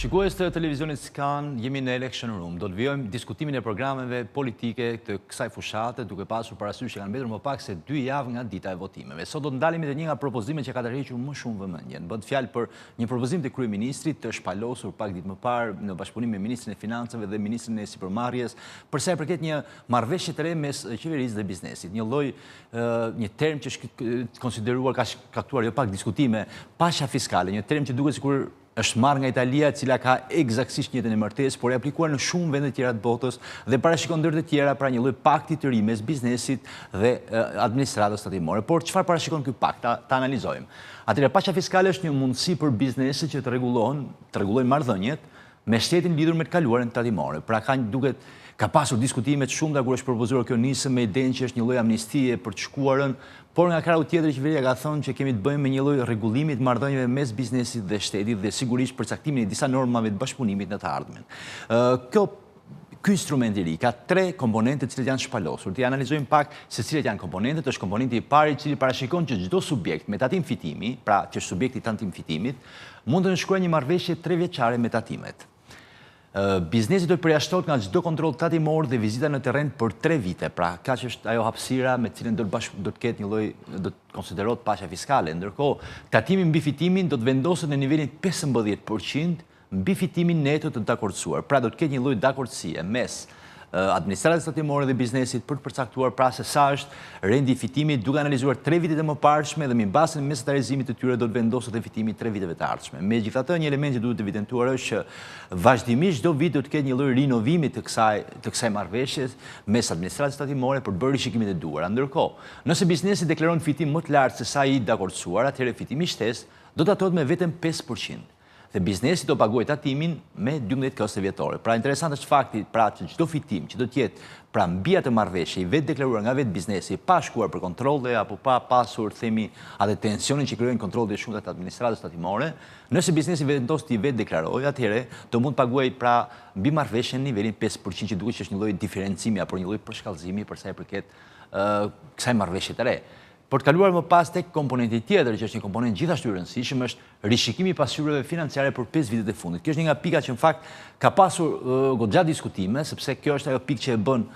Shikues të televizionit Skan, jemi në Election Room. Do të vijojmë diskutimin e programeve politike të kësaj fushate, duke pasur parasysh që kanë mbetur më pak se 2 javë nga dita e votimeve. Sot do të ndalemi te një nga propozimet që ka tërhequr më shumë vëmendjen. Bëhet fjalë për një propozim të kryeministrit të shpalosur pak ditë më parë në bashkëpunim me ministrin e Financave dhe ministrin e Sipërmarrjes, për sa i përket një marrëveshje të re mes qeverisë dhe biznesit. Një term që është konsideruar ka shkaktuar jo pak diskutime, pashja fiskale, një term që duket sikur është marrë nga Italia, e cila ka eksaktësisht njëjtën e martesë, por e aplikuar në shumë vende të tjera të botës dhe parashikon ndër të tjera pra një lloj pakti të ri mes biznesit dhe administratës tatimore. Por çfarë parashikon ky pakt? Ta analizojmë. Atëherë paqja fiskale është një mundësi për bizneset që të rregullojnë marrëdhëniet me shtetin lidhur me të kaluarën tatimore. Pra ka pasur diskutime të shumta kur është propozuar kjo nisëm me idenë që është një lloj amnistie për të shkuarën, por nga krau tjetër qeveria ka thënë që kemi të bëjmë me një lloj rregullimi të marrëdhënieve mes biznesit dhe shtetit dhe sigurisht përcaktimin e disa normave të bashkëpunimit në të ardhmen. Ky instrument i ri ka 3 komponente të cilat janë shpalosur. Ti analizojmë pak se cilat janë komponentet. Është komponenti i parë i cili parashikon që çdo subjekt me tatim fitimi, pra që është subjekti i tatim fitimit, mund të nënshkruajë një marrëveshje 3 vjeçare me tatimet. Biznesi do të përjashtohet nga çdo kontroll tatimor dhe vizita në terren për 3 vite. Pra, kaq është ajo hapësira me cilën do të ketë një lloj, do të konsiderohet paqja fiskale. Ndërkohë, tatimi mbi fitimin do të vendoset në nivelin 15% mbi fitimin neto të dakordsuar. Pra, do të ketë një lloj dakordësie mes administratës tatimore dhe biznesit për të përcaktuar pra se sa është rendi i fitimit, duke analizuar 3 vitet e mëparshme dhe mbi bazën e mesatarizimit të tyre do të vendoset edhe fitimi 3 viteve të ardhshme. Megjithatë, një element që duhet të evidentuar është që vazhdimisht çdo vit do të ketë një lloj rinovimi të kësaj marrëveshje mes administratës tatimore për të bërë rishikimet e duhura. Ndërkohë, nëse biznesi deklaron fitim më të lartë se sa i dakordsuar, atëherë fitimi i shtesë do të atohet me vetëm 5%. Dhe biznesi do paguajë tatimin me 12 koste vjetore. Pra interesant është fakti pra që çdo fitim që do të jetë pra mbi atë marrëveshje i vetë deklaruar nga vetë biznesi pa shkuar për kontrolle apo pa pasur themi atë tensionin që krijojnë kontrollet e shumta të administratës tatimore, nëse biznesi vendos të vetë deklarojë, atëherë do mund të paguajë pra mbi marrëveshjen në nivelin 5% që duket që është një lloj diferencimi apo një lloj përshkallëzimi për sa i përket kësaj marrëveshje të re. Por të kaluar më pas tek komponenti tjetër, që është një komponent gjithashtu i rëndësishëm, është rishikimi i pasurive financiare për 5 vitet e fundit. Kjo është një nga pikat që në fakt ka pasur goxha diskutime, sepse kjo është ajo pikë që e bën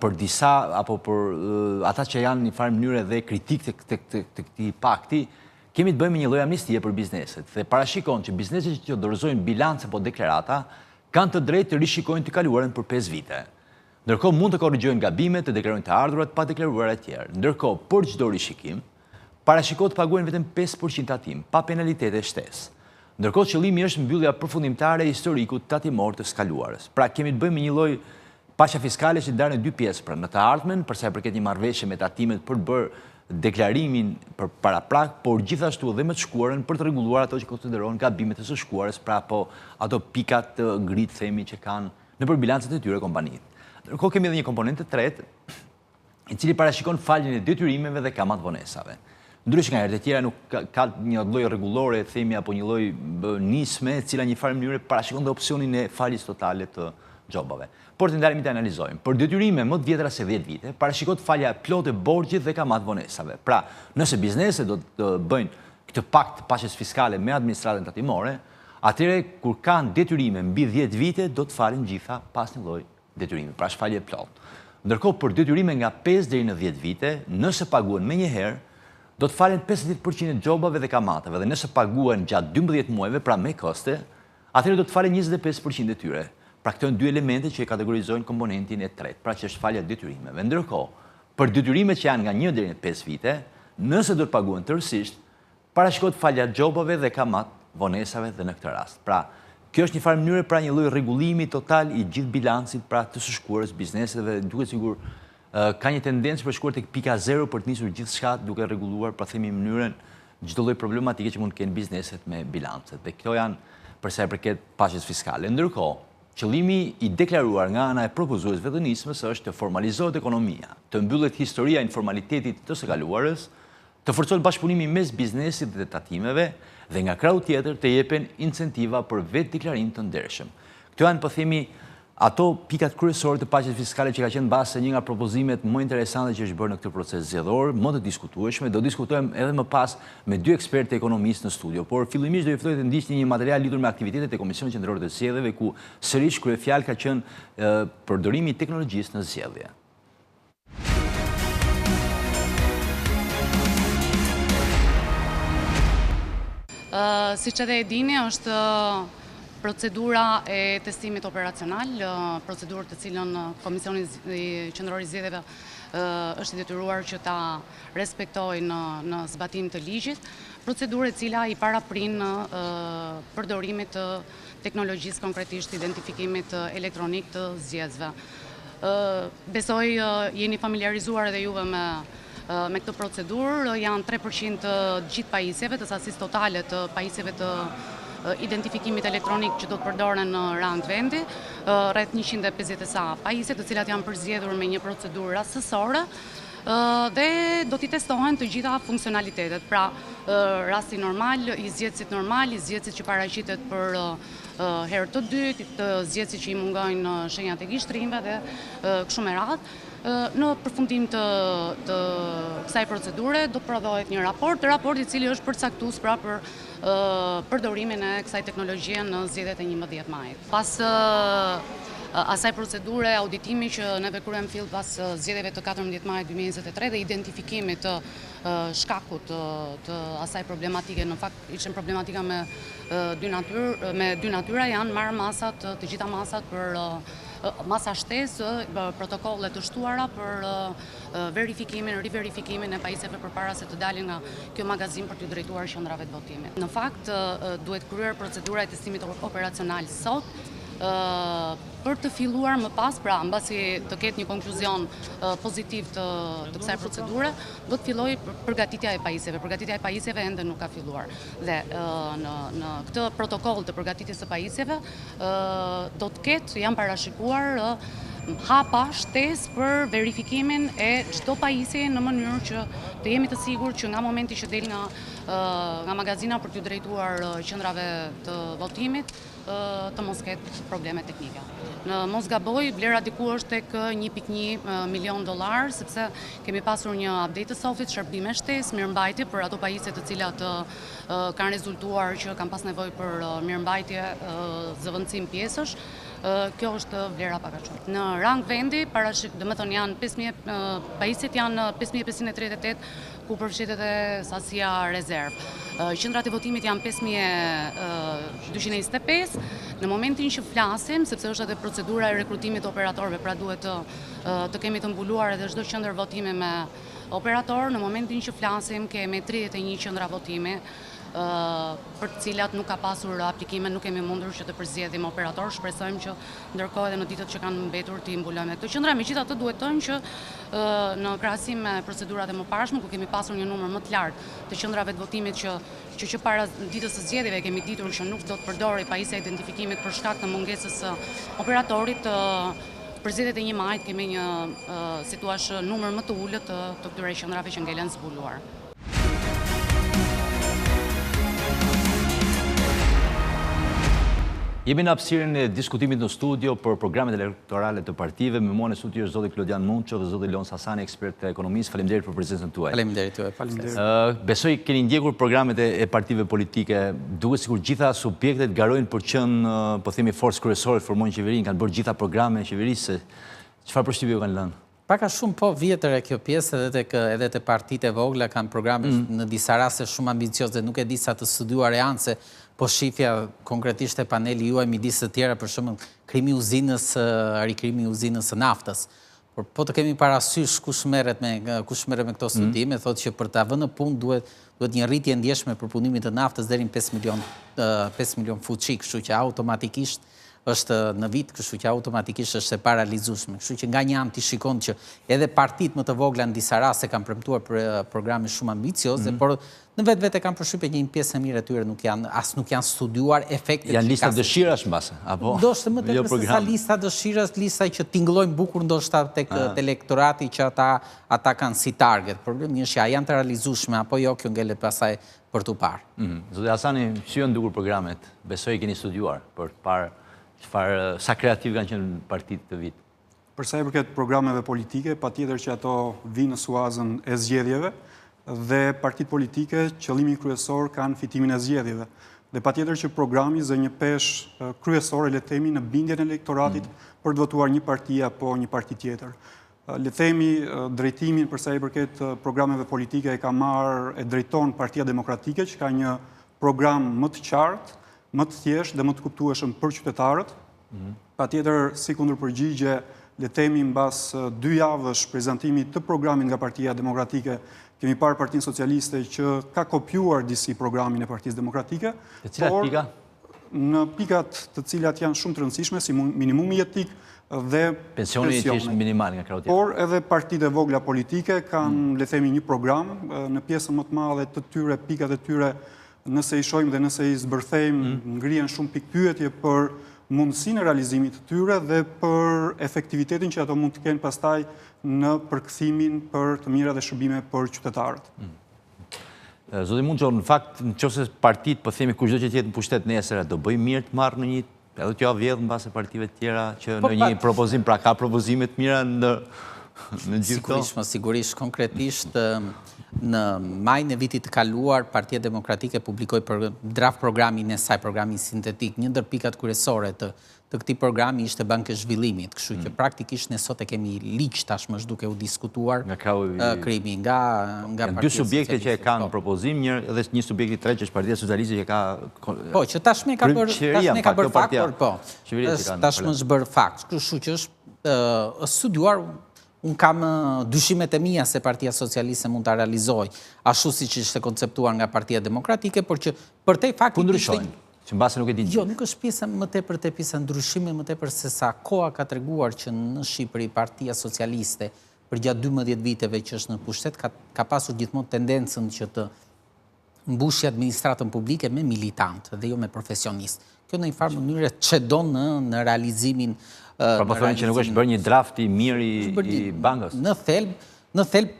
për disa apo për ata që janë në një farë mënyrë dhe kritik të këtij pakti, kemi të bëjmë me një lloj amnistie për bizneset. Dhe parashikon që bizneset që dorëzojnë bilance apo deklarata kanë të drejtë të rishikojnë të kaluarën për 5 vite. Ndërkohë mund të korrigjojnë gabimet, të deklarojnë të ardhurat pa deklaruar e tjerë. Ndërkohë, për çdo rishikim, parashikohet të paguajnë vetëm 5% tatim, pa penalitete e shtesë. Ndërkohë, qëllimi është mbyllja përfundimtare e historikut tatimor të skaluarës. Pra, kemi të bëjmë një lloj paqja fiskale që ndarë në 2 pjesë, pra në të ardhmen, për sa i përket një marrëveshje me tatimet për të bërë deklarimin për paraprak, por gjithashtu edhe me të shkuarën për të rregulluar ato që konsiderohen gabimet e së shkuarës, pra apo ato pikat të ngritë themi që kanë nëpër bilancet e tyre kompanitë. Ndërkohë kemi edhe një komponent të tretë, i cili parashikon faljen e detyrimeve dhe kamat vonesave. Ndryshe nga herët e tjera nuk ka një lloj rregullore, themi apo një lloj nisme, e cila një farë mënyrë parashikon dhe opsionin e faljes totale të xhobave. Por të ndalemi të analizojmë. Për detyrime më të vjetra se 10 vite, parashikohet falja plotë e borxhit dhe kamat vonesave. Pra, nëse bizneset do të bëjnë këtë pakt paqes fiskale me administratën tatimore, atëherë kur kanë detyrime mbi 10 vite do të falen gjitha pas një lloj detyrimi, pra shfalje plot. Ndërkohë për detyrime nga 5 deri në 10 vite, nëse paguhen menjëherë, do të falen 50% e xhobave dhe kamatave, dhe nëse paguhen gjatë 12 muajve, pra me koste, atëherë do të falen 25% e tyre. Pra këto janë 2 elemente që e kategorizojnë komponentin e tretë, pra që është falja e detyrimeve. Ndërkohë, për detyrimet që janë nga 1 deri në 5 vite, nëse do të paguhen tërësisht, parashikohet falja e xhobave dhe kamat vonesave dhe në këtë rast. Pra, kjo është një farë mënyrë pra një lloj rregullimi total i gjithë bilancit pra të së shkuarës bizneseve, duket sikur ka një tendencë për shkuar tek pika 0 për të nisur gjithçka duke rregulluar pra themi mënyrën çdo lloj problematike që mund të kenë bizneset me bilancet. Dhe këto janë për sa i përket paqes fiskale. Ndërkohë, qëllimi i deklaruar nga ana e propozuesve të nismës është të formalizohet ekonomia, të mbyllet historia e informalitetit të së kaluarës, të forcohet bashkëpunimi mes biznesit dhe tatimeve dhe nga krau tjetër të jepen incentiva për vetë deklarim të ndershëm. Këto janë, po themi, ato pikat kryesore të paqes fiskale që ka qenë base një nga propozimet më interesante që është bërë në këtë proces zgjedhor, më të diskutueshme. Do diskutojmë edhe më pas me dy ekspertë ekonomistë në studio, por fillimisht do ju ftoj të ndiqni një material lidhur me aktivitetet e Komisionit Qendror të Zgjedhjeve, ku sërish kryefjalë ka qenë përdorimi i teknologjisë në zgjedhje. Siç edhe e dini, është procedura e testimit operacional, procedurë të cilën Komisioni Qendror i Zgjedhjeve është i detyruar që ta respektojë në zbatim të ligjit, procedurë e cila i paraprin përdorimit të teknologjisë, konkretisht identifikimit elektronik të zgjedhësve. Besoj jeni familiarizuar edhe juve me këtë procedurë, janë 3% të gjithë pajisjeve, të sasisë totale të pajisjeve të identifikimit elektronik që do të përdoren në rang vendi, rreth 150 sa pajisje, të cilat janë përzgjedhur me një procedurë rastësore, dhe do t'i testohen të gjitha funksionalitetet. Pra, rasti normal, i zgjedhësit normal, i zgjedhësit që paraqitet për herë të dytë, të zgjedhësit që i mungojnë shenjat e gishtrimve dhe kështu me radhë. Në përfundim të kësaj procedure do prodhohet një raport i cili është përcaktues pra për përdorimin e kësaj teknologjie në zgjedhjet e 11 majit. Pas asaj procedure, auditimi që neve kryem fill pas zgjedhjeve të 14 majit 2023 dhe identifikimit të shkakut të asaj problematike, në fakt ishin problematika me dy natyra, janë marrë masat, të gjitha masat për masa shtesë, protokolle të shtuara për verifikimin, riverifikimin e pajisjeve përpara se të dalin nga kjo magazin për t'u drejtuar qendrave të votimit. Në fakt, duhet kryer procedura e testimit operacional sot, për të filluar më pas, pra mbasi të ketë një konkluzion pozitiv të kësaj procedure, do të filloj përgatitja e pajisjeve. Përgatitja e pajisjeve ende nuk ka filluar. Dhe në këtë protokoll të përgatitjes së pajisjeve do të ketë, janë parashikuar hapa shtesë për verifikimin e çdo pajisje në mënyrë që të jemi të sigurt që nga momenti që del nga magazina për t'u drejtuar qendrave të votimit, të mos ketë probleme teknike. Në mos gaboj, vlera diku është tek 1.1 milion $, sepse kemi pasur një update të softit, shërbime shtesë, mirëmbajtje për ato pajisje të cilat kanë rezultuar që kanë pas nevojë për mirëmbajtje, zëvendësim pjesësh. Kjo është vlera pak a shumë. Në rang vendi, domethënë janë 5.000 pajisjet janë 5538, ku përfshihet edhe sasia rezervë. Qendrat e votimit janë 5225. Në momentin që flasim, sepse është edhe procedura e rekrutimit të operatorëve, pra duhet të kemi të mbuluar edhe çdo qendër votimi me operator, në momentin që flasim kemi 31 qendra votimi, për të cilat nuk ka pasur aplikime, nuk kemi mundur që të përzgjedhim operator. Shpresojmë që ndërkohë edhe në ditët që kanë mbetur t'i mbulojmë këto qendra. Megjithatë duhet të thënë që në krahasim me procedurat e mëparshme, ku kemi pasur një numër më të lartë të qendrave të votimit që para ditës së zgjedhjeve kemi ditur që nuk do të përdorej pajisja e identifikimit për shkak të mungesës së operatorit, për zgjedhjet e 1 majit kemi një situash numër më të ulët të këtyre qendrave që ngelen zbuluar. Jemi në hapësirën e diskutimit në studio për programet elektorale të partive. Me mua në studio është zoti Klodian Munço dhe zoti Lon Sasani, ekspert ekonomist. Faleminderit për prezencën tuaj. Faleminderit tuaj. Faleminderit. Besoj keni ndjekur programet e partive politike. Duket sikur gjitha subjektet garojnë për qenë, po themi, forcë kryesore të formojnë qeverinë, kanë bërë gjitha programe qeverisë. Çfarë përshtypje ju kanë lënë? Paka shumë po vjetër e kjo pjesë edhe te partitë e vogla kanë programe në disa raste shumë ambicioze, nuk e di sa të studiuar e anë se po shifja konkretisht e paneli juaj midis të tjera, për shembull krimi rikrimi uzinës së naftës. Por po të kemi parasysh kush merret me këto studime, thotë që për ta vënë në punë duhet një rritje ndjeshme për punimin të naftës deri në 5 milion fuçi, kështu që automatikisht është në vit, kështu që automatikisht është e paralizueshme. Kështu që nga një anë ti shikon që edhe partitë më të vogla në disa raste kanë premtuar për programe shumë ambicioze, por në vetë kanë përshtypje një pjesë e mirë e tyre nuk janë studiuar efektet. Janë lista dëshirash mbase, apo? Ndoshta më tepër se sa lista dëshirash, lista që tingëllojnë bukur ndoshta tek elektorati që ata kanë si target. Problemi është ja janë të realizueshme apo jo, kjo ngelet pasaj për tu parë. Zoti Hasani, si janë dukur programet? Besoj keni studiuar për të parë sa kreativ kanë qenë partitë të vit? Për sa i përket programeve politike, patjetër që ato vinë në suazën e zgjedhjeve dhe partitë politike qëllimi kryesor kanë fitimin e zgjedhjeve. Dhe patjetër që programi zë një peshë kryesore, le të themi, në bindjen e elektoratit për të votuar një parti apo një parti tjetër. Le të themi, drejtimin për sa i përket programeve politike e drejton Partia Demokratike, që ka një program më të qartë, më të thjeshtë dhe më të kuptueshëm për qytetarët. Patjetër, si kundërpërgjigje, le të themi mbas 2 javësh prezantimit të programit nga Partia Demokratike, kemi parë Partinë Socialiste që ka kopjuar disi programin e Partisë Demokratike. Të cilat pika? Në pikat të cilat janë shumë të rëndësishme, si minimumi jetik dhe pensioni që ishtë minimal nga krautja. Por edhe partitë e vogla politike kanë, le themi, një program në pjesën më të madhe të tyre, pikat e tyre, nëse i shojmë dhe nëse i zbërthejmë, ngrihen shumë pikpyetje për mundësinë e realizimit të tyre dhe për efektivitetin që ato mund të kenë pastaj në përkthimin për të mira dhe shërbime për qytetarët. Zoti Munxho, në fakt, nëse partitë, po themi kushdo që të jetë në pushtet nesër, do bëjmë mirë të marrë në një edhe t'ja vjedhë në base partive tjera që në një propozim, pra ka propozime të mira në gjithë to? Sigurisht, konkretisht, në majnë e vitit të kaluar, Partia Demokratike publikoi draft programin e saj, programin sintetik. Një ndër pikat kryesore të këtij programi ishte Banka e Zhvillimit, kështu që praktikisht ne sot e kemi ligj tashmë duke u diskutuar krimi nga Partia Socialiste. Dy subjekte që e kanë propozim, edhe një subjekt i tretë që është Partia Socialiste që ka po, që tashmë ka bërë fakt, po. Tashmë është bërë fakt, kështu që është studiuar. Unë kam dyshimet e mia se Partia Socialiste mund të realizoj ashtu si që ishte konceptuar nga Partia Demokratike, por që për te fakti... Ku ndryshojnë? Që në base nuk e dinë? Jo, nuk është pjesa më tepër te pjesa ndryshime, më tepër se sa koha ka treguar që në Shqipëri Partia Socialiste për gjatë 12 viteve që është në pushtet ka pasur gjithmonë tendencën që të mbushë administratën publike me militant dhe jo me profesionist. Kjo në një farë mënyrë çedon në realizimin. Pra po thonë që nuk është bërë një draft i mirë i bankës? Në thelb,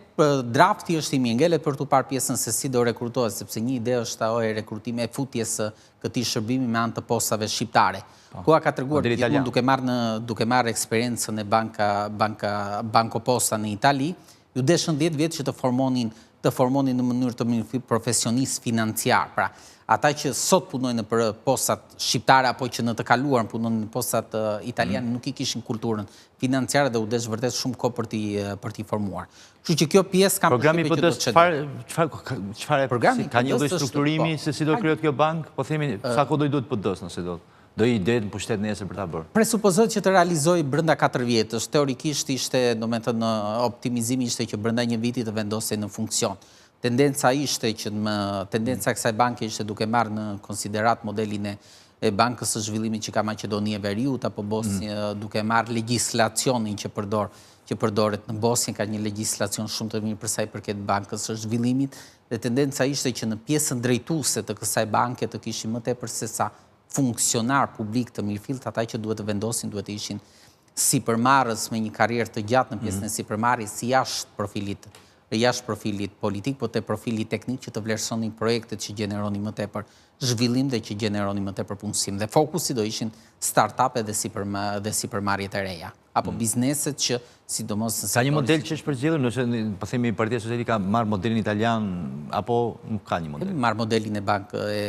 drafti është i mirë, ngelet për të parë pjesën se si do rekrutohet, sepse një ide është ajo e rekrutime e futjes këtij shërbimi me anë të postave shqiptare. Ku ka treguar gjithmonë duke marrë eksperiencën e Banco Posta në Itali, ju deshën 10 vjet që të formonin në mënyrë të mirë profesionist financiar. Pra, ata që sot punojnë për postat shqiptare apo që në të kaluar punojnë në postat italiane nuk i kishin kulturën financiare dhe u desh vërtet shumë kohë për t'i formuar. Kështu që kjo pjesë kam programi PD-s çfarë ka një lloj strukturimi se si do krijohet kjo bank, po themi sa kohë do i duhet PD-s nëse do i det në pushtet nesër për ta bërë. Presupozohet që të realizojë brenda 4 vjetësh. Teorikisht ishte, domethënë, optimizimi ishte që brenda një viti të vendosej në funksion. Tendenca e kësaj banke ishte duke marrë në konsiderat modelin e Bankës së Zhvillimit që ka Maqedonia e Veriut apo Bosnjë, duke marrë legjislacionin që përdoret në Bosnjë, ka një legjislacion shumë të mirë për sa i përket Bankës së Zhvillimit, dhe tendenca ishte që në pjesën drejtuese të kësaj banke të kishin më tepër se sa funksionar publik të mirëfillt, ata që duhet të vendosin duhet të ishin sipërmarrës me një karrierë të gjatë në pjesën e sipërmarrjes si jashtë profilit politik, po te profilit teknik që të vlerësonin projektet që gjeneroni më tepër zhvillim dhe që gjeneroni më tepër punësim. Dhe fokusi do ishin start-up dhe sipërmarrjet e reja, apo bizneset që sidomos... Ka një model që është përzgjedhur, nëse po themi Partia Socialiste ka marrë modelin italian, apo nuk ka një model? Marrë modelin e Bankë e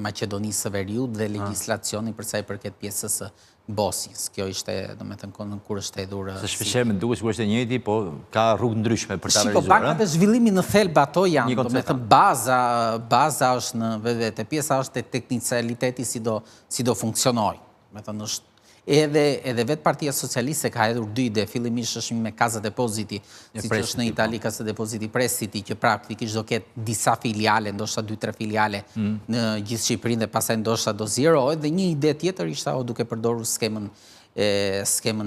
Maqedonisë së Veriut dhe legjislacionin për sa i përket pjesës së Bosnjës. Kjo ishte, domethënë, kur është hedhur... Se shpeshherë më duket sikur është e njëjti, po ka rrugë ndryshme për ta realizuar. Bankat e zhvillimit në thelb ato janë, domethënë, baza është në vetë, pjesa është te teknicaliteti si do funksionojë. Domethënë është edhe vetë Partia Socialiste ka hedhur 2 ide, fillimisht është me Casa Depositi, siç është në Itali Casa Depositi Prestiti, që praktikisht do ketë disa filiale, ndoshta 2-3 filiale në gjithë Shqipërinë dhe pastaj ndoshta do zgjerohet, dhe një ide tjetër ishte ajo duke përdorur skemën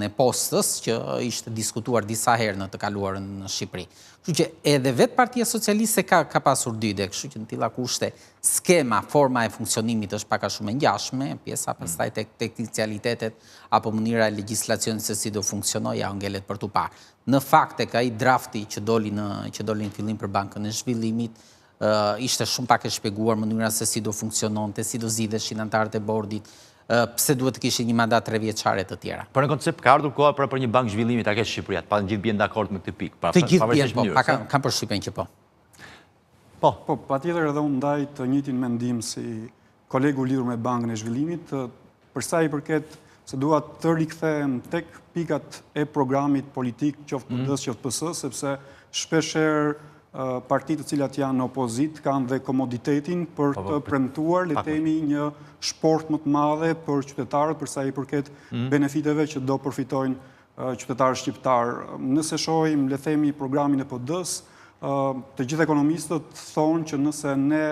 e postës që ishte diskutuar disa herë në të kaluarën në Shqipëri. Kështu që edhe vetë Partia Socialiste ka pasur 2 ide, kështu që në tilla kushte skema, forma e funksionimit është pak a shumë e ngjashme, pjesa pastaj teknicalitetet apo mënyra e legjislacionit se si do funksionojë ajo ngelet për tu parë. Në fakt tek ai drafti që doli në fillim për Bankën e Zhvillimit, ishte shumë pak e shpjeguar mënyra se si do funksiononte, si do zgjidheshin anëtarët e bordit, pse duhet të kishin një mandat 3 vjeçare të tjera. Por në koncept ka ardhur koha për një bankë zhvillimi ta kesh Shqipëria, pa gjithë bien dakord me këtë pikë. Të gjithë bien, po, kam përshtypjen që po. Po, patjetër edhe unë ndaj të njëjtin mendim si kolegu lidhur me Bankën e Zhvillimit, për sa i përket se dua të rikthehem tek pikat e programit politik, qoftë PD-s, qoftë PS, sepse shpeshherë partitë të cilat janë opozit kanë dhe komoditetin për të premtuar, le të themi, një shport më të madhe për qytetarët për sa i përket benefiteve që do përfitojnë qytetarët shqiptar. Nëse shohim, le të themi, programin e PD-s, të gjithë ekonomistët thonë që nëse ne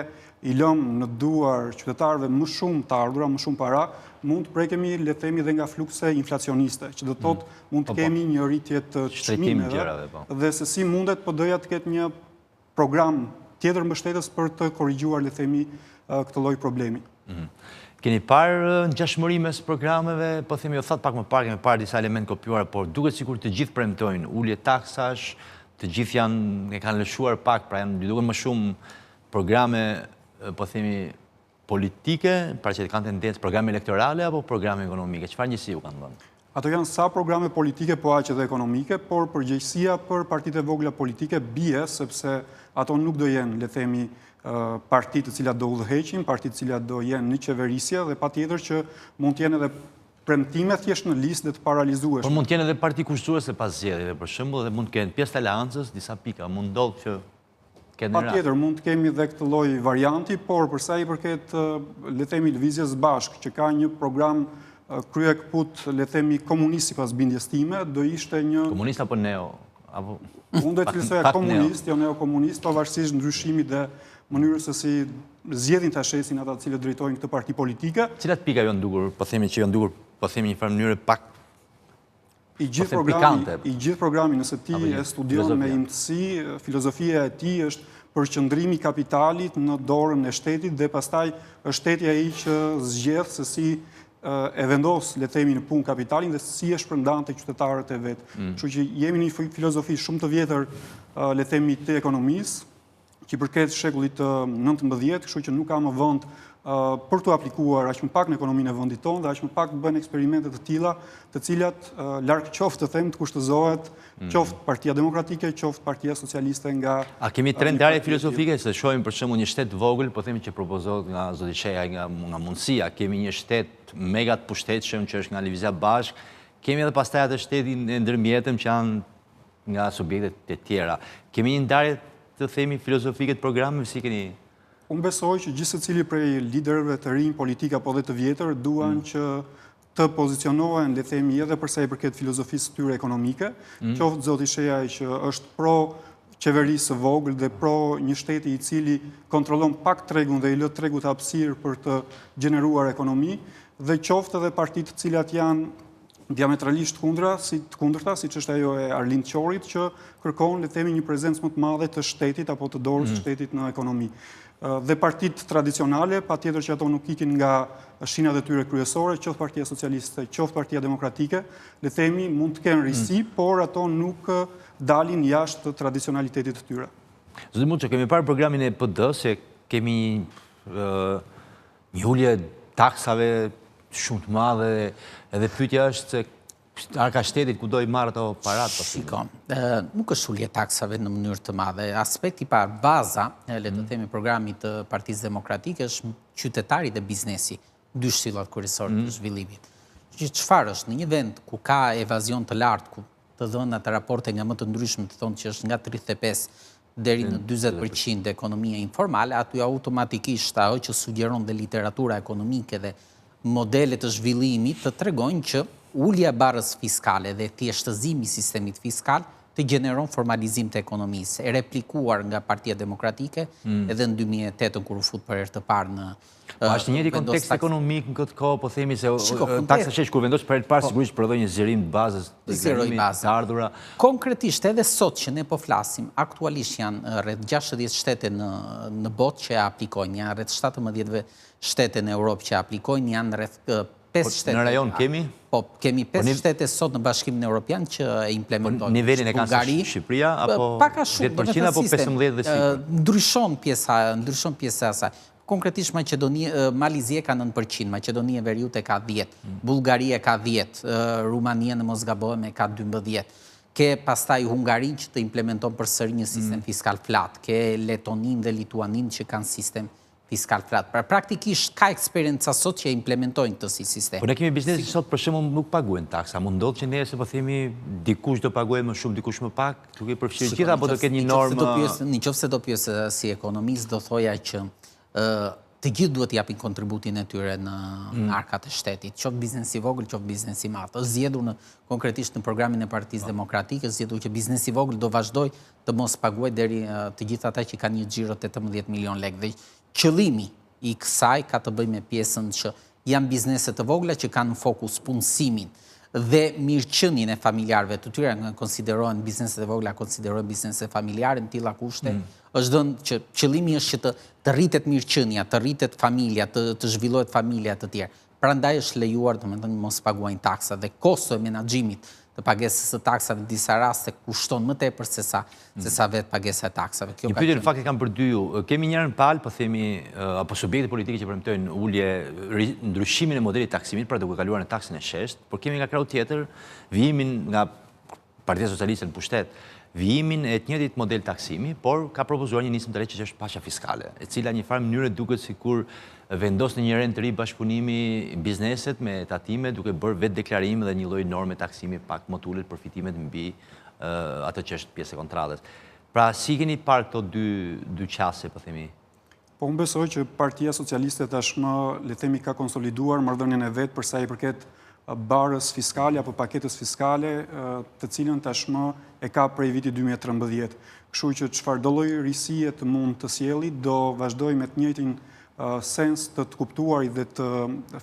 i lëmë në duar qytetarëve më shumë të ardhura, më shumë para, mund të prekemi, le të themi, dhe nga flukse inflacioniste, që do të thotë mund të kemi një rritje të çmimeve dhe se si mundet PD-ja të ketë një program tjetër mbështetës për të korrigjuar, le të themi, këtë lloj problemi. Keni parë ngjashmëri mes programeve, po themi, o thatë pak më parë, kemi parë disa elementë kopjuara, por duket sikur të gjithë premtojnë ulje taksash, të gjithë e kanë lëshuar pak, pra janë duken më shumë programe, po themi, politike, pra që kanë tendencë programe elektorale apo programe ekonomike? Çfarë njësi u kanë dhënë? Ato janë sa programe politike, po aq edhe ekonomike, por përgjegjësia për partitë e vogla politike bie, sepse ato nuk do jenë, le themi, partitë të cilat do udhëheqin, partitë të cilat do jenë në qeverisje dhe patjetër që mund të jenë edhe premtime thjesht në listë dhe të paralizueshme. Por mund të jenë edhe parti kushtuese pas zgjedhjeve, për shembull, dhe mund të kenë pjesë të aleancës, disa pika, mund ndodh që patjetër mund të kemi dhe këtë lloj varianti, por për sa i përket, le të themi, lëvizjes bashkë, që ka një program krye këput, le të themi, komunist sipas bindjes time, do ishte një komunist apo neo? Unë do të cilësoja komunist, jo neokomunist, pavarësisht ndryshimit dhe mënyrës se si zgjedhin ta shesin ata të cilët drejtojnë këtë parti politike. Cilat pika janë dukur, po themi që janë dukur, po themi një farë mënyrë pak I gjithë programi, nëse ti e studion me imtësi, filozofia e ti është përqëndrimi kapitalit në dorën e shtetit dhe pastaj është shteti ai që zgjedh se si e vendos, le të themi, në punë kapitalin dhe si e shpërndan të qytetarët e vetë. Kështu që jemi një filozofi shumë të vjetër, le të themi, të ekonomisë, që përket shekullit 19, kështu që nuk ka më vend për të aplikuar aq më pak në ekonominë e vendit tonë dhe aq më pak bën eksperimente të tilla, të cilat larg qoftë të them të kushtëzohet qoftë Partia Demokratike, qoftë Partia Socialiste nga A kemi trendare filozofike se shohim për shembull një shtet vogël, po themi që propozohet nga zoti Sheja nga mundësia, kemi një shtet mega të pushtetshëm që është nga Lëvizja Bashk, kemi edhe pastaj atë shtetin e ndërmjetëm që janë nga subjektet e tjera. Kemi një ndarje të themi filozofike të programeve, si keni. Unë besoj që gjithë secili prej liderëve të rinj politik apo dhe të vjetër duan që të pozicionohen, le themi, edhe përsa i përket filozofisë tyre ekonomike, qoftë zoti Sheja që është pro qeverisë së vogël dhe pro një shteti i cili kontrollon pak tregun dhe i lë tregut hapësirë për të gjeneruar ekonomi, dhe qoftë edhe partitë të cilat janë diametralisht kundërta, siç është ajo e Arlind Qorit, që kërkon, le themi, një prezencë më të madhe të shtetit apo të dorës së shtetit në ekonomi. Dhe partitë tradicionale, patjetër që ato nuk ikin nga shinat e tyre kryesore, qoftë Partia Socialiste, qoftë Partia Demokratike, le themi, mund të kenë risi, por ato nuk dalin jashtë tradicionalitetit të tyre. Zoti Muço, kemi parë programin e PD se kemi një ulje taksave shumë të madhe, edhe pyetja është se a ka shtetit ku do i marrë ato parat? Shiko, nuk është ulje taksave në mënyrë të madhe. Aspekti parë, baza, le të themi programit të Partisë Demokratike, është qytetari dhe biznesi, dy shtillat kryesorë të zhvillimit. Çfarë është në një vend ku ka evazion të lartë, ku të dhënat të raporte nga më të ndryshme të thonë që është nga 35 deri në 40% ekonomia informale, aty automatikisht ajo që sugjeron dhe literatura ekonomike dhe modelet të zhvillimit të tregojnë që ulja e barrës fiskale dhe thjeshtëzimi i sistemit fiskal të gjeneron formalizim të ekonomisë, e replikuar nga Partia Demokratike edhe në 2008 kur u fut për herë të parë në është njëri kontekst ekonomik në këtë kohë, po themi se taksa sheq kur vendos për herë të parë sigurisht prodhoi një zgjerim të bazës të ardhura. Konkretisht edhe sot që ne po flasim, aktualisht janë rreth 60 shtete në botë që aplikojnë, janë rreth 17 shtete në Europë që aplikojnë, janë rreth 5 shtete. Në rajon kemi? Po, kemi 5 shtete sot në Bashkimin Evropian që e implementojnë. Nivelin e kanë sa Shqipëria apo 10% apo 15%? Ndryshon pjesa e asaj. konkretisht Malizia ka 9%, Maqedonia e Veriut e ka 10%, Bullgaria ka 10%, Rumania në mos gabohem e ka 12%. Ke pastaj Hungarin që të implementon përsëri një sistem fiskal flat, ke Letonin dhe Lituanin që kanë sistem fiskal flat. Pra praktikisht ka eksperjenca sot që implementojnë këtë si sistem. Po ne kemi biznesi sot për shembull nuk paguajnë taksa. Mund ndodh që ne se po themi dikush do paguajë më shumë, dikush më pak, duke përfshirë gjithë apo do ketë një normë. Nëse do pyesë si ekonomist do thoja që të gjithë duhet japin kontributin e tyre në arkat e shtetit, qoftë biznesi i vogël, qoftë biznesi i madh. Është zgjedhur konkretisht në programin e Partisë Demokratike, zgjedhur që biznesi i vogël do vazhdoj të mos paguajë deri të gjithë ata që kanë një xhiro 18 milion lekë. Qëllimi i kësaj ka të bëjë me pjesën që janë biznese të vogla që kanë në fokus punësimin dhe mirëqënien e familjarëve të tyre, konsiderohen bizneset e vogla, konsiderohen biznese familjare në tilla kushte, është dhënë që qëllimi është që të rritet mirëqënia, të rritet familja, të zhvillohet familja të tjerë. Prandaj është lejuar, domethënë, mos paguajnë taksa dhe kosto e menaxhimit të pagesës së taksave në disa raste kushton më tepër se sa vetë pagesa e taksave. Një pyetje në fakt e kam për dy ju. Kemi njërin palë, po themi, apo subjekte politike që premtojnë ulje ndryshimin e modelit taksimit, pra duke kaluar në taksën e sheshtë, por kemi nga krau tjetër vijimin nga Partia Socialiste në pushtet, vijimin e të njëjtit model taksimi, por ka propozuar një nismë të re që është paqja fiskale, e cila një farë mënyrë duket sikur vendos në një rend të ri bashkëpunimi bizneset me tatime duke bërë vetë deklarime dhe një lloj norme taksimi pak më të ulët përfitimet mbi atë që është pjesë e kontratës. Pra si keni parë këto dy qasje, po themi? Po unë besoj që Partia Socialiste tashmë, le themi, ka konsoliduar marrëdhënien e vet për sa i përket barës fiskale apo paketës fiskale, të cilën tashmë e ka prej vitit 2013. Kështu që çfarëdo lloj risie të mund të sjellë, do vazhdoj me të njëjtin sens të kuptuar dhe të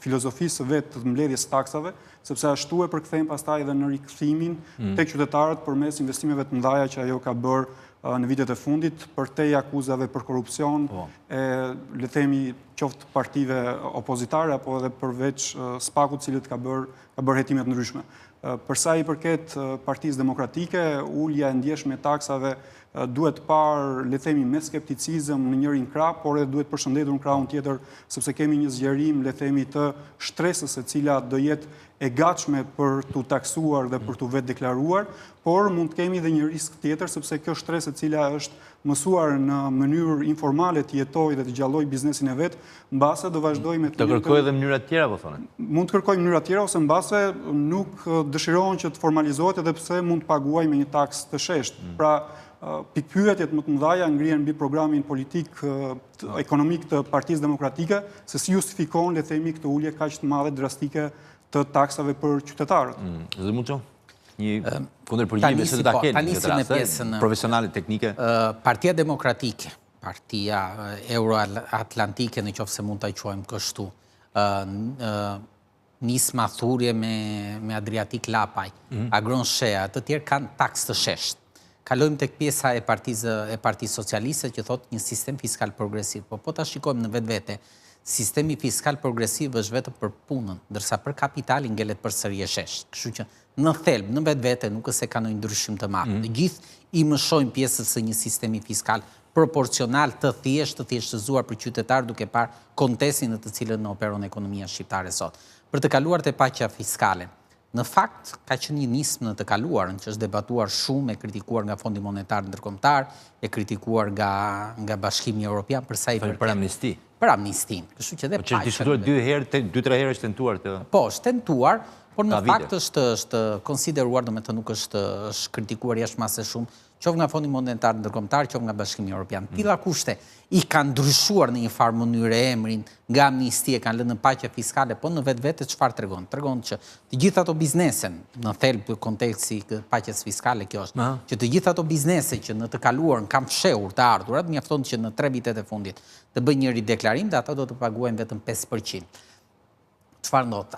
filozofisë vetë të mbledhjes taksave, sepse ashtu e përkthejmë pastaj edhe në rikthimin tek qytetarët përmes investimeve të mëdha që ajo ka bërë në vitet e fundit për te akuzave për korrupsion, le themi qoftë partive opozitare apo edhe përveç SPAK-ut, cilët ka bërë hetimet ndryshme. Për sa i përket Partisë Demokratike, ulja e ndjeshme e taksave duhet parë, le themi, me skepticizëm në njërin krah, por edhe duhet përshëndetur në krahun tjetër, sepse kemi një zgjerim, le themi, të shtresës e cila do jetë e gatshme për të taksuar dhe për të vetë deklaruar, por mund të kemi dhe një risk tjetër, sepse kjo shtresë e cila është mësuar në mënyrë informale të jetoj dhe të gjalloj biznesin e vetë, mbase do vazhdoj me të kërkoj edhe mënyra të tjera, po thonë? Mund të kërkoj mënyra të tjera, ose mbase nuk dëshirohen që të formalizohet edhe pse mund të paguaj me një taks të sheshtë. Pra, pikpyetjet më të mëdha ngrihen mbi programin politik ekonomik të Partisë Demokratike, se si justifikon, le themi, këtë ulje kaq të madhe drastike të taksave për qytetarët. Zë Muço, një kundërpërgjigje se do ta keni në këtë rast profesionale teknike. Partia Demokratike, Partia Euroatlantike, nëse mund ta quajmë kështu, nisma thurje me Adriatik Lapaj, Agron Shea, të tjerë kanë taks të sheshtë. Kalojmë tek pjesa e Partisë Socialiste që thotë një sistem fiskal progresiv. Po ta shikojmë në vetvete, sistemi fiskal progresiv është vetëm për punën, ndërsa për kapitalin ngelet përsëri e sheshtë. Kështu që në thelb, në vetvete nuk është se ka ndonjë ndryshim të madh. Të gjithë i mëshojnë pjesës së një sistemi fiskal proporcional të thjeshtëzuar për qytetar, duke parë kontekstin në të cilën operon ekonomia shqiptare sot. Për të kaluar te paqja fiskale, në fakt, ka qenë një nismë në të kaluarën që është debatuar shumë, e kritikuar nga Fondi Monetar Ndërkombëtar, e kritikuar nga Bashkimi Evropian për sa i përket për amnisti. Për amnistin. Kështu që dhe që është diskutuar 2-3 herë është tentuar të. Po, është tentuar, por në fakt është konsideruar, domethënë nuk është kritikuar jashtëmase shumë, qoftë nga Fondi Monetar Ndërkombëtar, qoftë nga Bashkimi Evropian. Tilla kushte i kanë ndryshuar në një farë mënyrë emrin, nga amnistia kanë lënë në paqe fiskale, po në vetvete çfarë tregon? Tregon që të gjithë ato biznesen, në thelb konteksti i paqes fiskale kjo është, që të gjithë ato biznese që në të kaluarën kanë fshehur të ardhurat, mjafton që në 3 vitet e fundit të bëjnë një rideklarim dhe ato do të paguajnë vetëm 5%. Çfarë ndodh?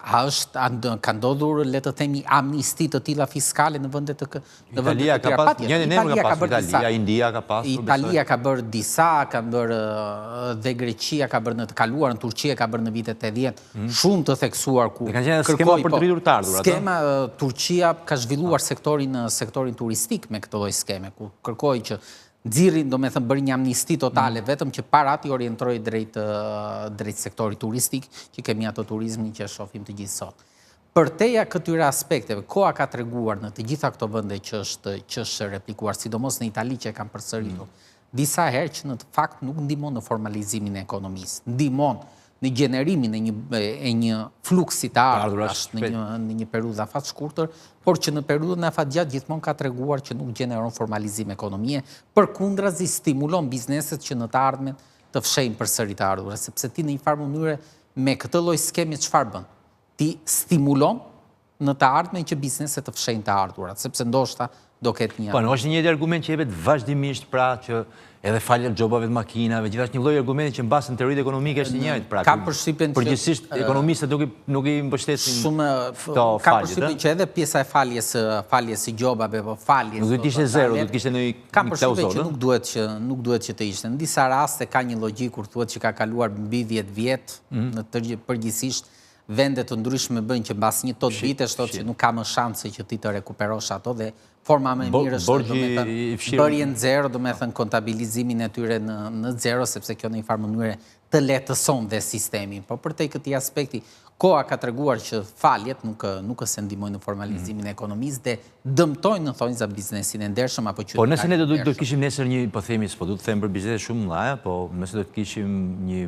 Ka ndodhur, le të themi, amnisti të tilla fiskale në vende të Italia ka pas, Italia ka bërë disa, India ka pas, Italia ka bërë disa, ka bërë dhe Greqia ka bërë në të kaluarën, Turqia ka bërë në vitet 80, shumë të theksuar ku kanë qenë skema për të rritur të ardhurat. Skema Turqia ka zhvilluar sektorin turistik me këtë lloj skeme, ku kërkoi që nxirin, do me thënë, bëri një amnisti totale, vetëm që parat i orientroi drejt sektorit turistik, që kemi ato turizmin që shohim të gjithë sot. Për teja këtyre aspekteve, koha ka treguar në të gjitha këto vende që është replikuar, sidomos në Itali që e kanë përsëritur, disa herë që në të fakt nuk ndihmon në formalizimin e ekonomisë, ndihmon në gjenerimin e një fluksi të ardhurash në një periudhë afat shkurtër, por që në periudhën afat gjatë gjithmonë ka treguar që nuk gjeneron formalizim ekonomie, përkundrazi stimulon bizneset që në të ardhmen të fshejnë përsëri të ardhurat, sepse ti në një farë mënyrë me këtë lloj skeme çfarë bën? Ti stimulon në të ardhmen që bizneset të fshejnë të ardhurat, sepse ndoshta do ketë një... Po, në është një argument që jepet vazhdimisht pra që edhe falja gjobave të makinave, gjithashtu një lloj argumenti që mbas në teoritë ekonomike është i njëjtë pra. Kam përshtypjen që përgjithsisht ekonomistët nuk i mbështesin shumë kam përshtypjen që edhe pjesa e faljes së gjobave apo faljes nuk do të ishte zero, do të kishte një kam përshtypjen që nuk duhet që të ishte. Në disa raste ka një logjik kur thuhet që ka kaluar mbi 10 vjet, në përgjithsisht vende të ndryshme bëjnë që mbas një tot vitesh thotë që nuk ka më shanse që ti të rekuperosh ato dhe forma më e mirë është bërjen zero, do me thënë kontabilizimin e tyre në zero, sepse kjo në një farë mënyre të lehtëson dhe sistemin. Po për te këtij aspekti, koha ka treguar që faljet nuk se ndihmojnë në formalizimin e ekonomisë dhe dëmtojnë në thonjza biznesin e ndershëm apo qytetarët. Po nëse ne do të kishim nesër një, po themi, s'po du të them për biznes shumë mëdha, po nëse do të kishim një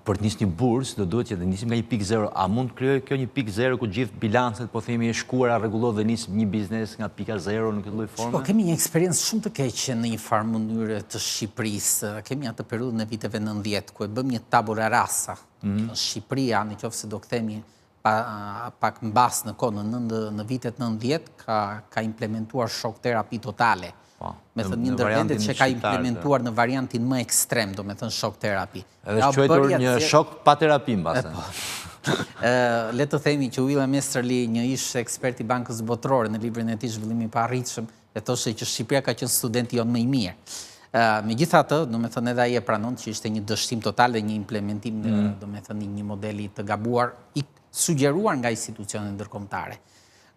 për të nisë një bursë, do duhet që të nisim nga një pikë zero. A mund të krijojë kjo një pikë zero ku gjithë bilancet, po themi, e shkuara rregullohet dhe nis një biznes nga pika zero në këtë lloj forme? Po kemi një eksperiencë shumë të keqe në një farë mënyrë të Shqipërisë. Kemi atë periudhën e viteve 90 ku e bëm një tabula rasa. Shqipëria, nëse do kthemi pak mbas në kohë në vitet 90 ka implementuar shok terapi totale. Me thënë një ndër vendet që ka implementuar në variantin më ekstrem, do me thënë shok terapi. Edhe shquetur një shok pa terapi mbase. Le të themi që Willem Easterly, një ish ekspert i Bankës Botërore në librin e tij Zhvillimi i Paarritshëm, e thoshte që Shqipëria ka qenë studenti jonë më i mirë. Megjithatë, do me thënë edhe ai e pranon që ishte një dështim total dhe një implementim, do me thënë një modeli të gabuar, i sugjeruar nga institucionet ndërkombëtare.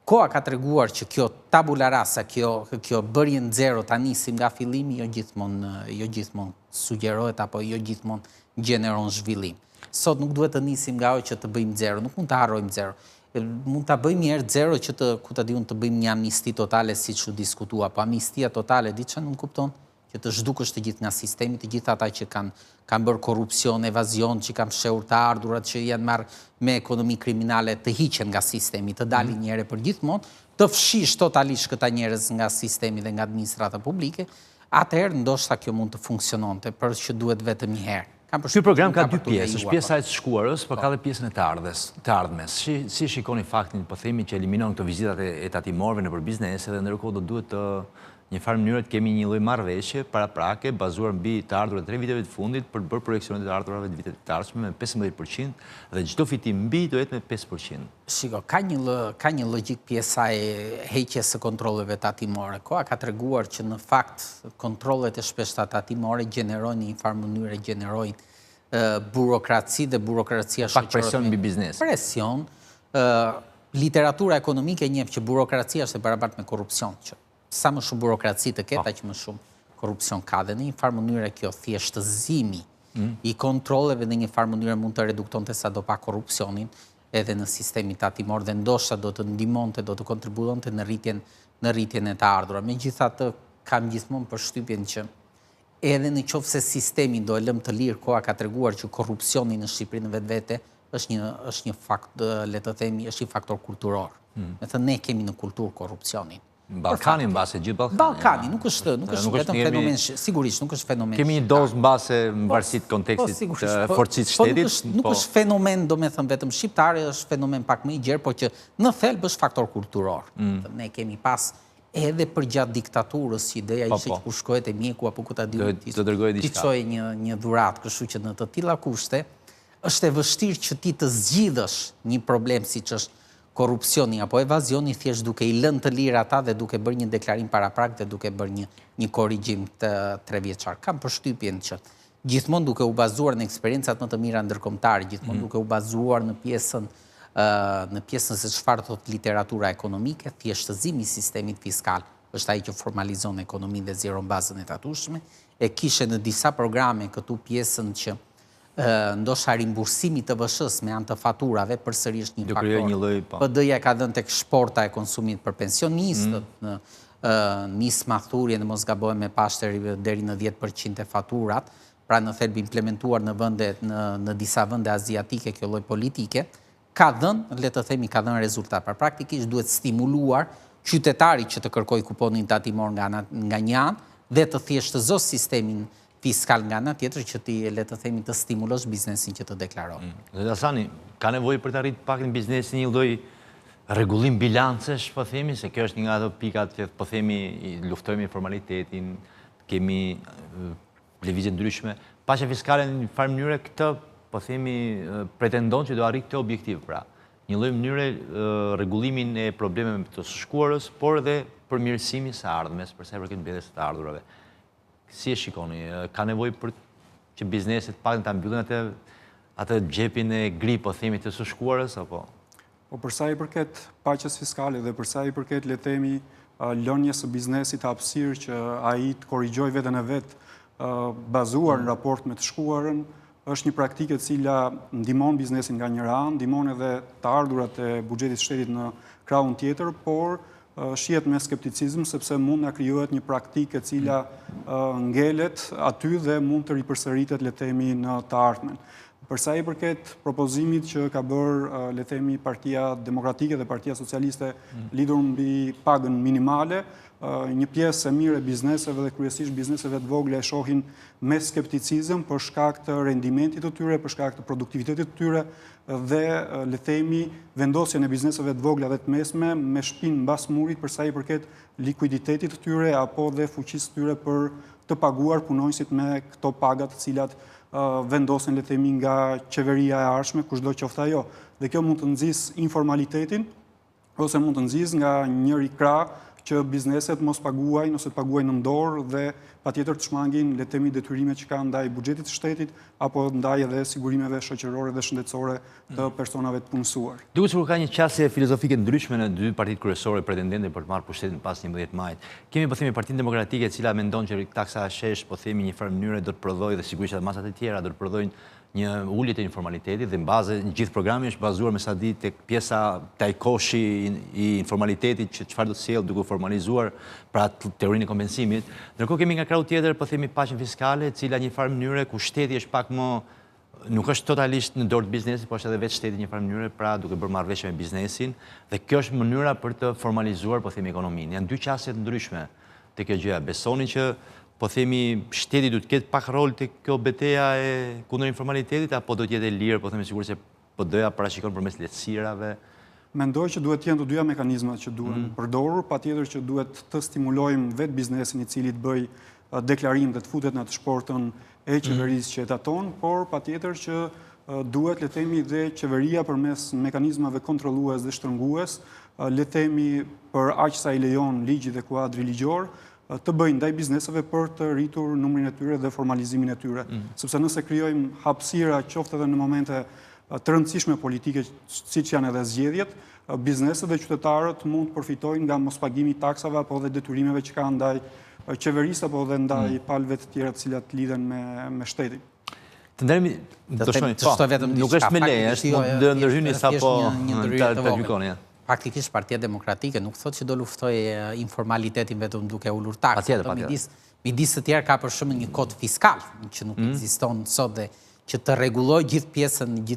Koha ka treguar që kjo tabula rasa, kjo bërje në zero ta nisim nga fillimi, jo gjithmonë sugjerohet apo jo gjithmonë gjeneron zhvillim. Sot nuk duhet të nisim nga ajo që të bëjmë zero, nuk mund të harrojmë zero. Mund ta bëjmë një herë zero që të bëjmë një amnisti totale siç u diskutua, po amnistia totale di çfarë nuk kupton? Që të zhdukësh të gjithë nga sistemi, të gjithë ata që kanë bërë korrupsion, evazion, që kanë fshehur të ardhurat, që janë marrë me ekonomi kriminale, të hiqen nga sistemi, të dalin një herë për gjithmonë, të fshish totalisht këta njerëz nga sistemi dhe nga administrata publike, atëherë ndoshta kjo mund të funksiononte, por që duhet vetëm një herë. Ky program ka dy pjesë, është pjesa e shkuarës, por ka dhe pjesën e të ardhmes. Si shikoni faktin, po themi që eliminon këto vizitat e tatimorëve nëpër biznese dhe ndërkohë do duhet të një farë mënyrë të kemi një lloj marrëveshje paraprake bazuar mbi të ardhurat 3 viteve të fundit për të bërë projekcionet e të ardhurave të vitet të ardhshme me 15% dhe çdo fitim mbi do jetë me 5%. Shiko, ka një logjik pjesa e heqjes së kontrolleve tatimore. Koha ka treguar që në fakt kontrollet e shpeshta tatimore gjenerojnë në një farë mënyrë gjenerojnë burokraci dhe burokracia shoqërore. Pak presion mbi biznes. Presion. Literatura ekonomike njeh që burokracia është e barabartë me korrupsion. Sa më shumë burokraci të ketë, aq më shumë korrupsion ka dhe në një farë mënyrë kjo thjeshtëzimi i kontrolleve në një farë mënyrë mund të reduktonte sadopak korrupsionin edhe në sistemin tatimor dhe ndoshta do të ndihmonte, do të kontribuonte në rritjen e të ardhurat. Megjithatë, kam gjithmonë përshtypjen që edhe në qoftë se sistemi do e lëm të lirë, koha ka treguar që korrupsioni në Shqipëri në vetvete është një faktor, le të themi, është një faktor kulturor. Me thënë ne kemi në kulturë korrupsionin. Ballkani mbase gjithë Ballkani. Ballkani nuk është vetëm fenomen, sigurisht nuk është fenomen. Kemi një dozë mbase në varësi të kontekstit të forcisë shtetit. Nuk është fenomen, do me thënë vetëm shqiptare, është fenomen pak më i gjerë, por që në thelb është faktor kulturor. Ne kemi pas edhe përgjatë diktaturës, ideja ishte që kur shkohet e mjeku apo ku ta diu ti çojë një dhuratë, kështu që në të tilla kushte është e vështirë që ti të zgjidhësh një problem siç është korrupsioni apo evazioni thjesht duke i lënë të lirë ata dhe duke bërë një deklarim paraprak dhe duke bërë një korrigjim të 3 vjeçar. Kam përshtypjen që gjithmonë duke u bazuar në eksperiencat më të mira ndërkombëtare, gjithmonë duke u bazuar në pjesën se çfarë thot literatura ekonomike, thjeshtëzimi i sistemit fiskal është ai që formalizon ekonominë dhe zjeron bazën e tatueshme, e kishe në disa programe këtu pjesën që ndoshta rimbursimi të VSH-s me anë të faturave përsëri është një faktor. PD-ja ka dhënë tek shporta e konsumit për pensionistët, nis mathurje në mos gabojmë me pashteri deri në 10% e faturat, pra në thelb implementuar në disa vende aziatike kjo lloj politike, ka dhënë, le të themi, ka dhënë rezultat. Pra praktikisht duhet stimuluar qytetari që të kërkoj kuponin tatimor nga një anë dhe të thjeshtëzos sistemin fiskal nga ana tjetër që ti, le të themi, të stimulosh biznesin që të deklaron. Dhe Asani, ka nevojë për të arritur pak në biznesin një lloj rregullim bilancesh, po themi, se kjo është një nga ato pikat që po themi luftojmë informalitetin, kemi lëvizje ndryshme. Paqja fiskale në një farë mënyre këtë, po themi, pretendon që do arrijë këtë objektiv, pra. Një lloj mënyre rregullimin e problemeve të së shkuarës, por edhe përmirësimi së ardhmes, për sa i përket mbledhjes të ardhurave. Si e shikoni? Ka nevojë për që bizneset pak ta mbyllin atë xhepin e gri, po themi, të së shkuarës apo? Po për sa i përket paqes fiskale dhe për sa i përket, le të themi, lënies së biznesit hapësirë që ai të korrigjojë veten e vet, bazuar në raport me të shkuarën, është një praktike e cila ndihmon biznesin nga njëra anë, ndihmon edhe të ardhurat e buxhetit shtetit në krahun tjetër, por shihet me skepticizëm sepse mund na krijohet një praktikë e cila ngelet aty dhe mund të ripërsëritet, le të themi, në të ardhmen. Për sa i përket propozimit që ka bërë, le të themi, Partia Demokratike dhe Partia Socialiste lidhur mbi pagën minimale, një pjesë e mirë e bizneseve dhe kryesisht bizneseve të vogla e shohin me skepticizëm për shkak të rendimentit të tyre, për shkak të produktivitetit të tyre dhe, le të themi, vendosjen e bizneseve të vogla dhe të mesme me shpinë mbas murit për sa i përket likuiditetit të tyre apo dhe fuqisë të tyre për të paguar punonjësit me këto pagat të cilat vendosen, le të themi, nga qeveria e ardhshme, kushdo qoftë ajo. Dhe kjo mund të nxjisë informalitetin ose mund të nxjisë nga njëri krah që bizneset mos paguajnë ose të paguajnë në dorë dhe patjetër të shmangin, le të themi, detyrimet që kanë ndaj buxhetit të shtetit apo ndaj edhe sigurimeve shoqërore dhe shëndetësore të personave të punësuar. Duket sikur ka një qasje filozofike ndryshme në dy partitë kryesore pretendente për të marrë pushtetin pas 11 majit. Kemi, po themi, Partinë Demokratike e cila mendon që taksa shesh, po themi, një farë mënyre do të prodhojë dhe sigurisht edhe masat e tjera do të prodhojnë një ulje të informalitetit dhe në bazë gjithë programi është bazuar me sa di tek pjesa tajkoshi i informalitetit që çfarë do të sjellë duke formalizuar pra teorinë e kompensimit. Ndërkohë kemi nga krahu tjetër, po themi, paqen fiskale, e cila një farë mënyre ku shteti është pak më nuk është totalisht në dorë të biznesit, por është edhe vetë shteti një farë mënyre pra duke bërë marrëveshje me biznesin dhe kjo është mënyra për të formalizuar, po themi, ekonominë. Janë dy qasje të ndryshme te kjo gjëja. Besoni që, po themi, shteti duhet të ketë pak rol te kjo betejë e kundër informalitetit apo do të jetë lirë, po themi, sigurisht se PD-ja parashikon përmes lehtësirave? Mendoj që duhet të jenë të dyja mekanizmat që duhen përdorur, patjetër që duhet të stimulojmë vetë biznesin i cili të bëj deklarim dhe të futet në atë shportën e qeverisë që etaton, por patjetër që duhet, le të themi, dhe qeveria përmes mekanizmave kontrollues dhe shtrëngues, le të themi, për aq sa i lejon ligji dhe kuadri ligjor, të bëjnë ndaj bizneseve për të rritur numrin e tyre dhe formalizimin e tyre. Sepse nëse krijojmë hapësira qoftë edhe në momente të rëndësishme politike, siç janë edhe zgjedhjet, bizneset dhe qytetarët mund të përfitojnë nga mospagimi i taksave apo dhe detyrimeve që kanë ndaj qeverisë apo dhe ndaj palëve të tjera të cilat lidhen me shtetin. Të nderemi, nuk është me leje, është ndërhyjni sapo ta gjykoni. Praktikisht Partia Demokratike nuk thotë që do luftojë informalitetin vetëm duke ulur taksat. Midis të tjerë ka për shembull një kod fiskal që nuk ekziston sot dhe që të rregullojë gjithë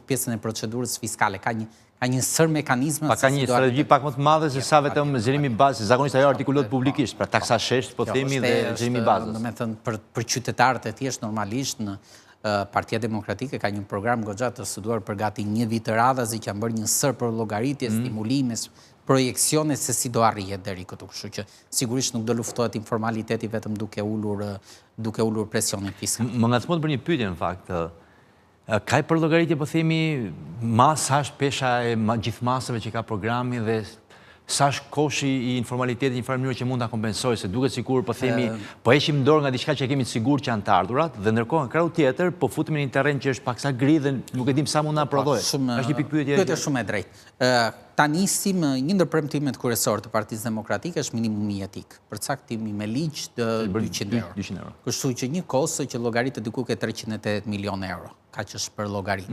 pjesën e procedurës fiskale. Ka një sër mekanizme. Ka një strategji pak më të madhe se sa vetëm zërimi bazë. Zakonisht ajo artikulohet publikisht, pra taksa shesh, po themi, dhe zërimi bazës. Domethënë për qytetarët e thjeshtë normalisht në Partia Demokratike ka një program goxha të studuar për gati një vit të radhës që kanë bërë një sër për llogaritje, stimulime, projekcione se si do arrihet deri këtu. Kështu që sigurisht nuk do luftohet informaliteti vetëm duke ulur presionin fiskal. Më ngacmon për një pyetje në fakt. Ka për llogaritje, po themi, masa është pesha e gjithë masave që ka programi dhe sa është koshi i informalitetit një farë mënyrë që mund ta kompensojë, se duket sikur po themi, po heqim dorë nga diçka që kemi të sigurt që janë të ardhurat, dhe ndërkohë në krau tjetër po futemi në një terren që është paksa gri dhe nuk e dim sa mund na prodhojë. Është një pikë pyetje. Pyetje shumë e drejtë. Ta nisim një ndër premtimet kryesore të Partisë Demokratike është minimumi jetik, përcaktimi me ligj të 200 euro. Kështu që një kosë që llogaritet diku ke 380 milionë euro, kaq është për llogarit.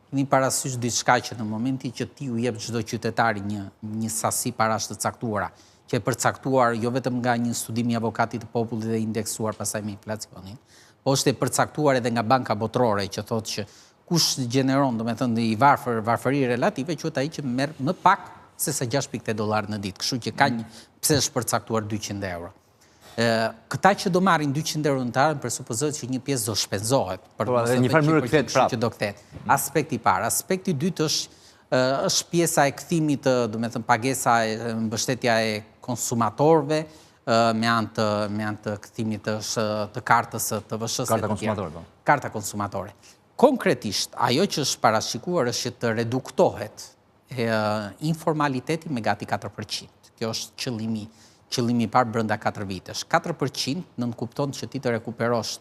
Keni parasysh diçka që në momentin që ti u jep çdo qytetari një sasi parash të caktuara, që e përcaktuar jo vetëm nga një studim i avokatit të popullit dhe indeksuar pasaj me inflacionin, po është e përcaktuar edhe nga Banka Botërore që thotë që kush gjeneron, domethënë i varfëri relative, quhet ai që merr më pak se sa $6.8 në ditë. Kështu që ka një pse është përcaktuar 200 euro. Këta që do marrin 200 euro në të ardhmen presupozohet që një pjesë do shpenzohet për një farë mënyrë kthehet prapë. Që do kthehet. Aspekti i parë, aspekti i dytë është pjesa e kthimit të, domethënë pagesa e mbështetja e konsumatorëve me anë të kthimit të kartës të VSH-s. Karta konsumatore. Karta konsumatore. Konkretisht, ajo që është parashikuar është që të reduktohet informaliteti me gati 4%. Kjo është qëllimi i parë brenda 4 vitesh. 4% nënkupton që ti të rekuperosh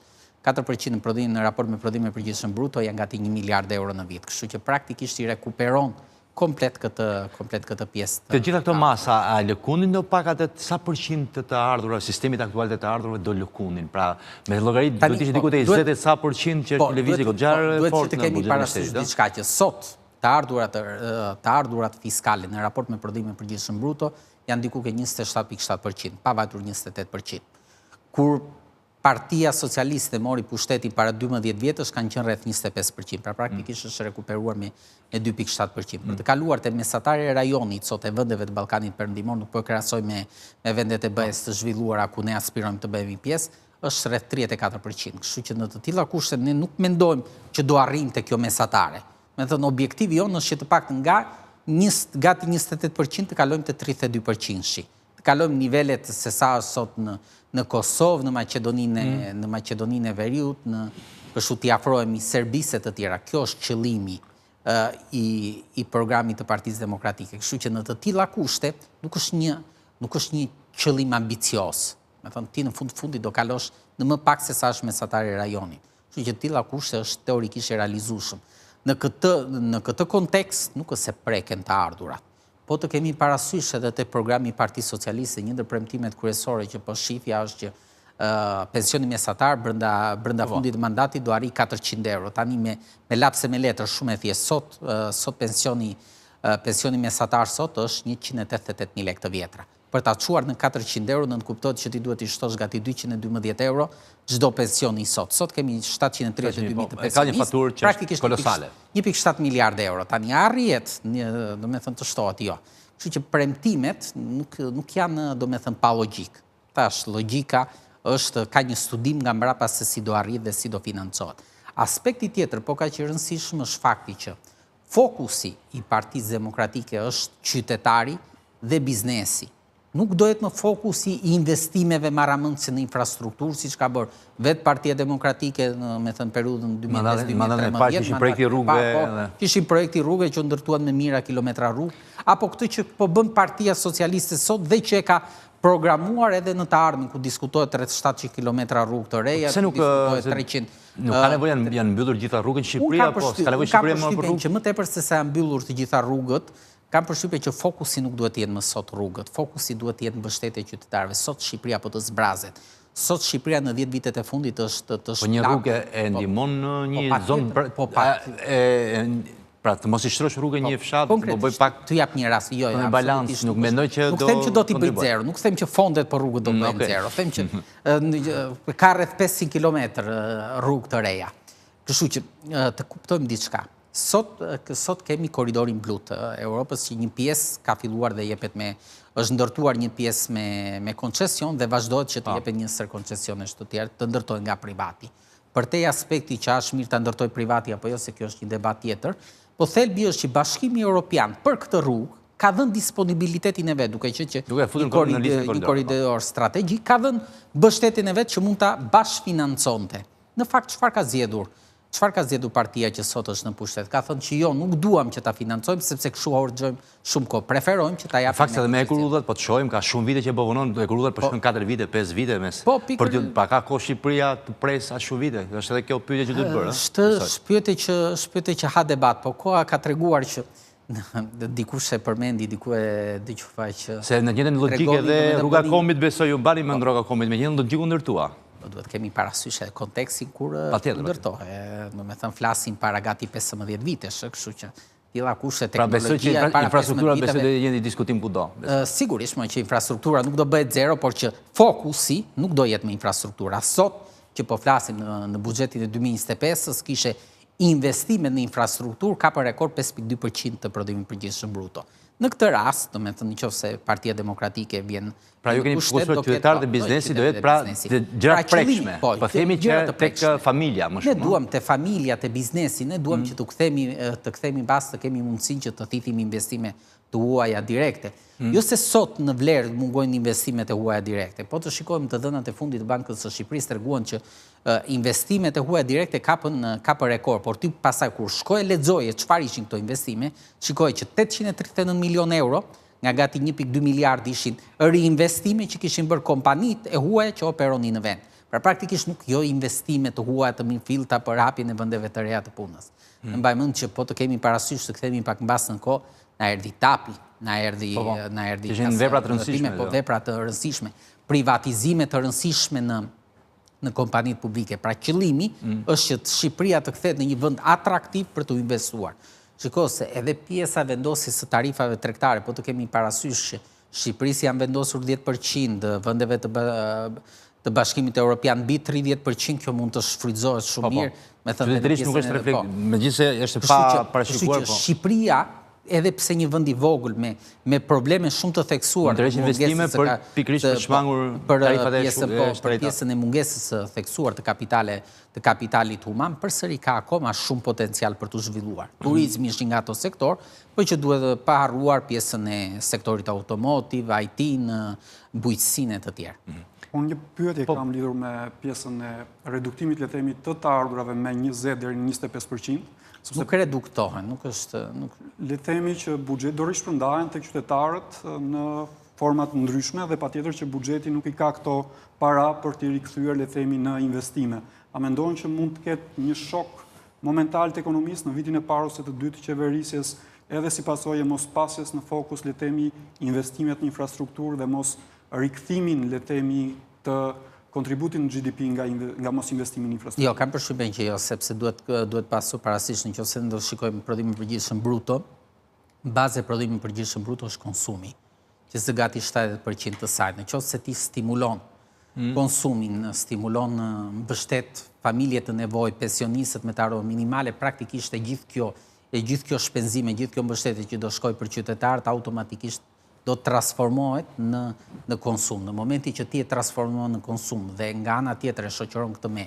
4% në raport me prodhimin e përgjithshëm bruto janë gati 1 miliard euro në vit. Kështu që praktikisht i rekuperon komplet këtë pjesë. Të gjitha këto masa a lëkundin do pak atë sa përqind të ardhurave, sistemit aktual të ardhurave do lëkundin. Pra me llogarit do të ishte diku te 20 sa përqind që është lëvizje goxhare fort në buxhetin e shtetit. Diçka që sot të ardhurat fiskale në raport me prodhimin e përgjithshëm bruto janë diku ke 27.7%, pa vajtur 28%. Kur Partia Socialiste mori pushtetin para 12 vjetësh kanë qenë rreth 25%, pra praktikisht është rekuperuar me 2.7%. Për të kaluar te mesatari e rajonit sot e vendeve të Ballkanit Perëndimor, nuk po krahasoj me vendet e BE-s të zhvilluara ku ne aspirojmë të bëhemi pjesë, është rreth 34%. Kështu që në të tilla kushte ne nuk mendojmë që do arrinte kjo mesatare. Me thënë objektivi jonë është që të paktën nga gati 28% të kalojmë të 32%. Të kalojmë nivelet se sa është sot në Kosovë, në Maqedoninë e Veriut, kështu t'i afrohemi Serbisë të tjera. Kjo është qëllimi i programit të Partisë Demokratike. Kështu që në të tilla kushte nuk është një qëllim ambicios. Me thënë ti në fundit do kalosh në më pak se sa është mesatari i rajonit. Kështu që të tilla kushte është teorikisht e realizueshëm. Në këtë kontekst nuk është se preken të ardhurat, po të kemi parasysh edhe te programi i Partisë Socialiste, një ndër premtimet kryesore që po shifja është që pensioni mesatar brenda fundit të mandatit do arrijë 400 euro. Tani me lapse me letër shumë e thjeshtë, sot pensioni mesatar sot është 188.000 lekë të vjetra. Për ta çuar në 400 euro nënkuptohet që ti duhet i shtosh gati 212 euro çdo pensioni sot. Sot kemi 732.000 të pensionistë. Ka një faturë që është kolosale. 1.7 miliard euro. Tani arrihet, domethënë të shtohet jo. Kështu që premtimet nuk janë domethënë pa logjik. Tash logjika është ka një studim nga mbrapa se si do arrijë dhe si do financohet. Aspekti tjetër, po kaq i rëndësishëm është fakti që fokusi i Partisë Demokratike është qytetari dhe biznesi. Nuk do jetë më fokusi i investimeve marramëndse në infrastrukturë, siç ka bërë vetë Partia Demokratike në periudhën 2010-2013. Kishin projekti rrugëve. Kishin projekti rrugëve që ndërtuan me mijëra kilometra rrugë, apo këtë që po bën Partia Socialiste sot dhe që e ka programuar edhe në të ardhmen ku diskutohet rreth 700 kilometra rrugë të reja, diskutohet 300. Nuk ka nevojë janë mbyllur gjitha rrugët në Shqipëri apo s'ka nevojë Shqipëria më për rrugë? Që më tepër se sa janë mbyllur të gjitha rrugët, kam përshtypjen që fokusi nuk duhet të jetë më sot rrugët, fokusi duhet të jetë mbështetje e qytetarëve. Sot Shqipëria po të zbrazet. Sot Shqipëria në 10 vitet e fundit është Po një rrugë e ndihmon në një zonë pra të mos i shtrosh rrugën një fshat, do bëj pak të jap një rast. Jo, në balans, nuk mendoj që nuk them që do t'i bëj zero, nuk them që fondet për rrugët do bëjnë zero, them që ka rreth 500 kilometër rrugë të reja. Kështu që të kuptojmë diçka. Sot kemi koridorin blu të Europës, që një pjesë ka filluar dhe jepet është ndërtuar një pjesë me koncesion dhe vazhdohet që të jepet një sër koncesionesh të tjerë të ndërtojnë nga privati. Për te aspekti që është mirë të ndërtoj privati apo jo, se kjo është një debat tjetër, po thelbi është që Bashkimi Evropian për këtë rrugë ka dhënë disponibilitetin e vet, duke qenë që një koridor strategjik ka dhënë mbështetjen e vet që mund ta bashkëfinanconte. Në fakt çfarë ka zgjedhur Çfarë ka zgjedhur partia që sot është në pushtet? Ka thënë që jo, nuk duam që ta financojmë sepse kështu harxojmë shumë kohë. Preferojmë që ta japim. Në fakt edhe me Ekurudhat, po të shohim ka shumë vite që po punon Ekurudhat për shkak 4 vite, 5 vite mes. Për të pa ka kohë Shqipëria të presë aq shumë vite. Është edhe kjo pyetje që duhet bërë. Është shpyetje që ha debat, po koha ka treguar që dikush e përmendi, diku e dëgjova që se në njëjtën logjikë edhe rruga Komit besoj u mbani me rruga Komit me një logjikë ndërtua. Duhet kemi parasysh edhe kontekstin kur ndërtohet. Do të thënë flasim para gati 15 vitesh, kështu që tilla kushte teknologjia para infrastruktura besoj të jenë diskutim kudo. Sigurisht që infrastruktura nuk do bëhet zero, por që fokusi nuk do jetë me infrastruktura. Sot që po flasim në buxhetin e 2025-s kishe investimet në infrastrukturë ka për rekord 5.2% të prodhimit përgjithshëm bruto. Në këtë rast, do të thënë nëse Partia Demokratike vjen pra ju keni fokusuar qytetarët e biznesit do jetë pra gjëra të prekshme. Po themi që tek familja më shumë. Ne duam te familjat e biznesit, ne duam që të kthemi mbas të kemi mundësinë që të thithim investime të huaja direkte. Jo se sot në vlerë mungojnë investimet e huaja direkte, po të shikojmë të dhënat e fundit të Bankës së Shqipërisë treguan që investimet e huaja direkte ka për rekord, por ti pasaj kur shkoj e lexoje çfarë ishin këto investime, shikoj që 839 milion euro nga gati 1.2 miliard ishin reinvestime që kishin bërë kompanitë e huaja që operonin në vend. Pra praktikisht nuk jo investime të huaja të mirëfillta për hapjen e vendeve të reja të punës. Në mbaj mend që po të kemi parasysh të kthehemi pak mbas në kohë, na erdhi TAPI, na erdhi vepra të rëndësishme, vepra të rëndësishme, privatizime të rëndësishme në kompanitë publike. Pra qëllimi është që Shqipëria të kthehet në një vend atraktiv për të investuar. Shiko se edhe pjesa vendosjes së tarifave tregtare, po të kemi parasysh që Shqipërisë janë vendosur 10%, vendeve të Bashkimit Evropian mbi 30%, kjo mund të shfrytëzohet shumë mirë. Qytetërisht nuk është reflekt, megjithëse është pa parashikuar. Shqipëria, edhe pse një vend i vogël me probleme shumë të theksuar, investime për pikërisht për shmangur tarifat e shpejta. Për pjesën e mungesës së theksuar të kapitalit human, përsëri ka akoma shumë potencial për të zhvilluar. Turizmi është nga ato sektor, por që duhet pa harruar pjesën e sektorit automotive, IT-në, bujqësinë e të tjerë. Unë një pyetje kam lidhur me pjesën e reduktimit, le themi, të ardhurave me 20 deri në 25%. Nuk reduktohen, nuk është... Le themi që buxhet do rishpërndahen tek qytetarët në format ndryshme dhe patjetër që buxheti nuk i ka këto para për t'i rikthyer, le themi, në investime. A mendon që mund të ketë një shok momental të ekonomisë në vitin e parë ose të dytë të qeverisjes, edhe si pasojë mos pasjes në fokus, le themi, investimet në infrastrukturë dhe mos rikthimin, le themi, të kontributin në GDP nga mos investimin në infrastrukturë? Jo, kam përshtypjen që jo, sepse duhet pasur parasysh nëse do shikojmë prodhimin përgjithshëm bruto, baza e prodhimit përgjithshëm bruto është konsumi, që është gati 70% të saj. Nëse ti stimulon konsumin, stimulon mbështet familjet të nevojë, pensionistët me të arrojë minimale, praktikisht e gjithë kjo shpenzime, gjithë kjo mbështetje që do shkojë për qytetarët, automatikisht do të transformohet në konsum. Në momenti që ti e transformohet në konsum dhe nga ana tjetër e shoqëron këtë me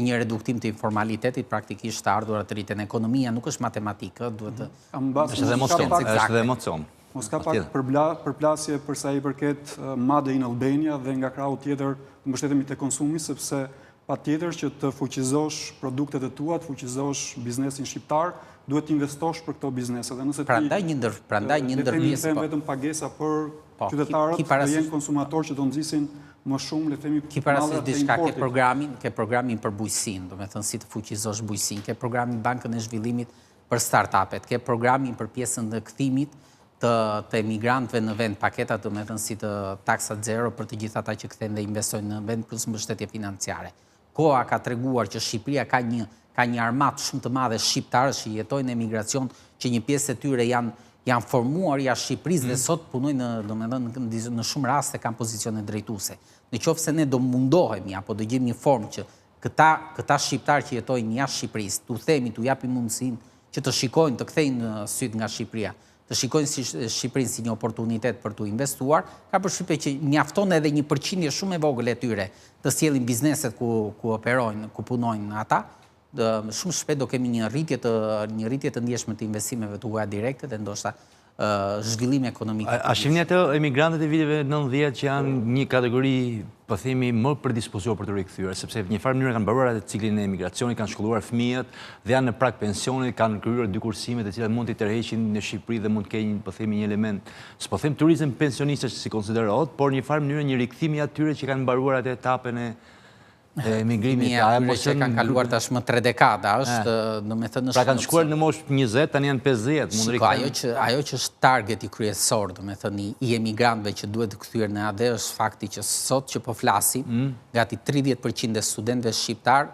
një reduktim të informalitetit, praktikisht të ardhurat të rritën. Ekonomia nuk është matematikë, duhet të... është dhe emocion. Mos ka pak përplasje përsa i përket Made in Albania dhe nga krau tjetër të mbështetemi të konsumi, sepse pa tjetër që të fuqizosh produktet e tua, të fuqizosh biznesin shqiptar, duhet të investosh për këto biznese. Prandaj një ndër pjesë po. Vetëm pagesa për qytetarët dhe jenë konsumator që do nxisin më shumë, le themi, ki parasysh diçka ke programin për bujqësinë, do të thënë si të fuqizosh bujqësinë, ke programin Bankën e Zhvillimit për startupet, ke programin për pjesën e kthimit të emigrantëve në vend, paketat, do të thënë si të taksa zero për të gjithë ata që kthehen dhe investojnë në vend plus mbështetje financiare. Koha ka treguar që Shqipëria ka një armat shumë të madhe shqiptarësh që jetojnë në emigracion, që një pjesë e tyre janë formuar jashtë Shqipërisë dhe sot punojnë në shumë raste kanë pozicione drejtuese. Në qoftë se ne do mundohemi apo do gjejmë një formë që këta shqiptarë që jetojnë jashtë Shqipërisë, t'u themi, t'u japim mundësinë që të shikojnë, të kthejnë syt nga Shqipëria, të shikojnë Shqipërinë si një oportunitet për t'u investuar, ka përshtypje që mjafton edhe një përqindje shumë e vogël e tyre të sjellin bizneset ku operojnë, ku punojnë ata. Shumë shpejt do kemi një rritje të ndjeshme të investimeve të huaja direkte dhe ndoshta zhvillim ekonomik. A shihni atë emigrantët e viteve 90 që janë një kategori, po themi, më predispozuar për të rikthyer, sepse në një farë mënyrë kanë mbaruar atë ciklin e emigracionit, kanë shkolluar fëmijët dhe janë në prag pensionit, kanë krijuar 2 kursime të cilat mund t'i tërheqin në Shqipëri dhe mund të kenë, po themi, një element, s'po them turizëm pensionistësh si konsiderohet, por një farë mënyrë një rikthim i atyre që kanë mbaruar atë etapën e emigrimit. Atyre që kanë kaluar tashmë 3 dekada, është, domethënë, pra kanë shkuar në moshë 20, tani janë 50, mund rikthehen. Ajo që është targeti kryesor, domethënë, i emigrantëve që duhet të kthyer në AD është fakti që sot që po flasim, gati 30% e studentëve shqiptar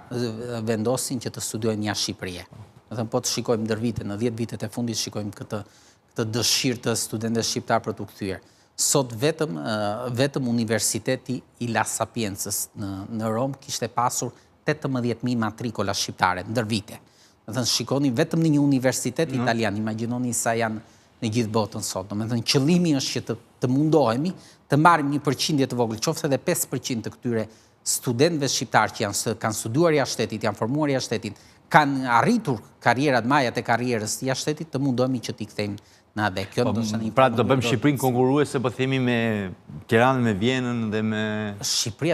vendosin që të studiojnë jashtë Shqipërisë. Domethënë, po të shikojmë ndër vite, në 10 vitet e fundit shikojmë këtë dëshirë të studentëve shqiptar për të kthyer. Sot vetëm Universiteti i La Sapiences në Rom kishte pasur 18.000 matrikola shqiptare ndër vite. Domethënë, shikoni vetëm në një universitet italian, imagjinoni sa janë në gjithë botën sot. Domethënë, qëllimi është që të mundohemi të marrim një përqindje të vogël, qoftë edhe 5% të këtyre studentëve shqiptar që kanë studiuar jashtë shtetit, janë formuar jashtë shtetit, kanë arritur karrierat, majat e karrierës jashtë shtetit, të mundohemi që t'i kthejmë në AD. Pra do bëjmë Shqipërinë konkurruese, po themi, me Tiranën, me Vjenën dhe me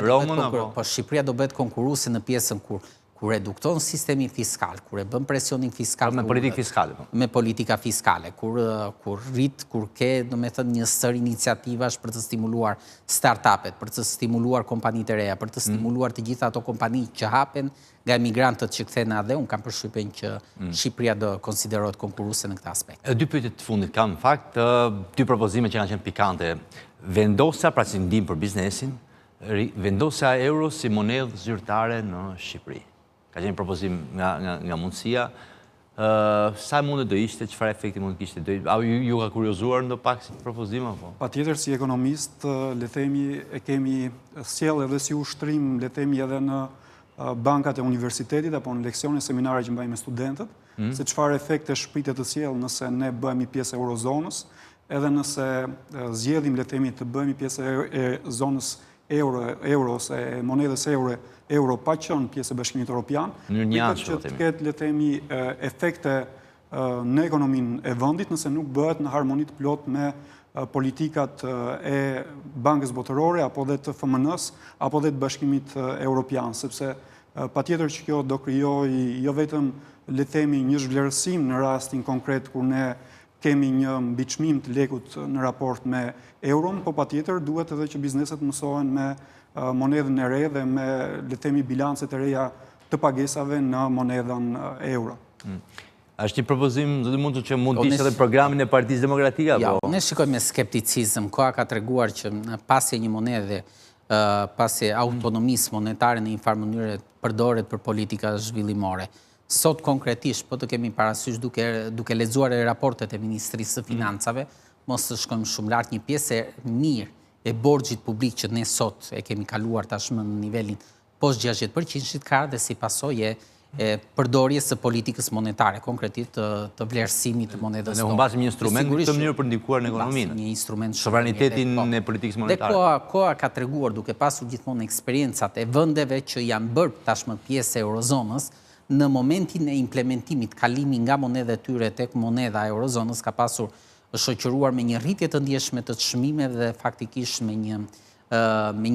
Romën, apo? Po Shqipëria do bëhet konkurruese në pjesën kur redukton sistemi fiskal, kur e bën presionin fiskal. Me politikë fiskale. Me politika fiskale, kur ke, domethënë, një sër iniciativash për të stimuluar start-upet, për të stimuluar kompanitë e reja, për të stimuluar të gjitha ato kompani që hapen nga emigrantët që kthehen në AD, unë kam përshtypjen që Shqipëria do konsiderohet konkurruese në këtë aspekt. 2 pyetje të fundit kam, në fakt, 2 propozime që kanë qenë pikante. Vendosja, pra si ndihmë për biznesin, vendosja euro si monedhë zyrtare në Shqipëri. Ka qenë propozim nga mundësia. Sa mundet do ishte, çfarë efekti mund të kishte? A ju ka kuriozuar ndo pak si propozim apo? Patjetër, si ekonomist, le themi e kemi sjell edhe si ushtrim, le themi edhe në bankat e universitetit apo në leksione, seminare që mbajmë me studentët, se çfarë efekte shpritet të sjellë nëse ne bëhemi pjesë e eurozonës, edhe nëse zgjedhim, le themi, të bëhemi pjesë e zonës euro ose monedhës euro pa qenë pjesë e Bashkimit Evropian, që të ketë, le themi, efekte në ekonominë e vendit nëse nuk bëhet në harmoni të plot me politikat e Bankës Botërore, apo dhe të FMN-s, apo dhe të Bashkimit Evropian, sepse patjetër që kjo do krijojë jo vetëm, le themi, një zhvlerësim në rastin konkret kur ne kemi një mbiçmim të lekut në raport me euron, po patjetër duhet edhe që bizneset mësohen me monedhën e re dhe me, le themi, bilancet e reja të pagesave në monedhën euro. Është një propozim, zoti Munço, që mund të ishte edhe programin e Partisë Demokratike apo? Ja, ne shikojmë me skepticizëm. Koha ka treguar që pasi një monedhe, pasi autonomisë monetare në një farë mënyrë përdoret për politika zhvillimore. Sot konkretisht, po të kemi parasysh duke lexuar raportet e Ministrisë së Financave, mos të shkojmë shumë lart, një pjesë e mirë e borxhit publik që ne sot e kemi kaluar tashmë në nivelin poshtë 60% ka dhe si pasojë e përdorjes së politikës monetare, konkretisht të vlerësimit të monedhës tonë. Ne humbasim një instrument në këtë mënyrë për ndikuar në ekonominë. Një instrument sovranitetin e politikës monetare. Dhe koha ka treguar, duke pasur gjithmonë eksperiencat e vendeve që janë bërë tashmë pjesë e eurozonës, në momentin e implementimit, kalimi nga monedha e tyre tek monedha e eurozonës ka pasur shoqëruar me një rritje të ndjeshme të çmimeve dhe faktikisht me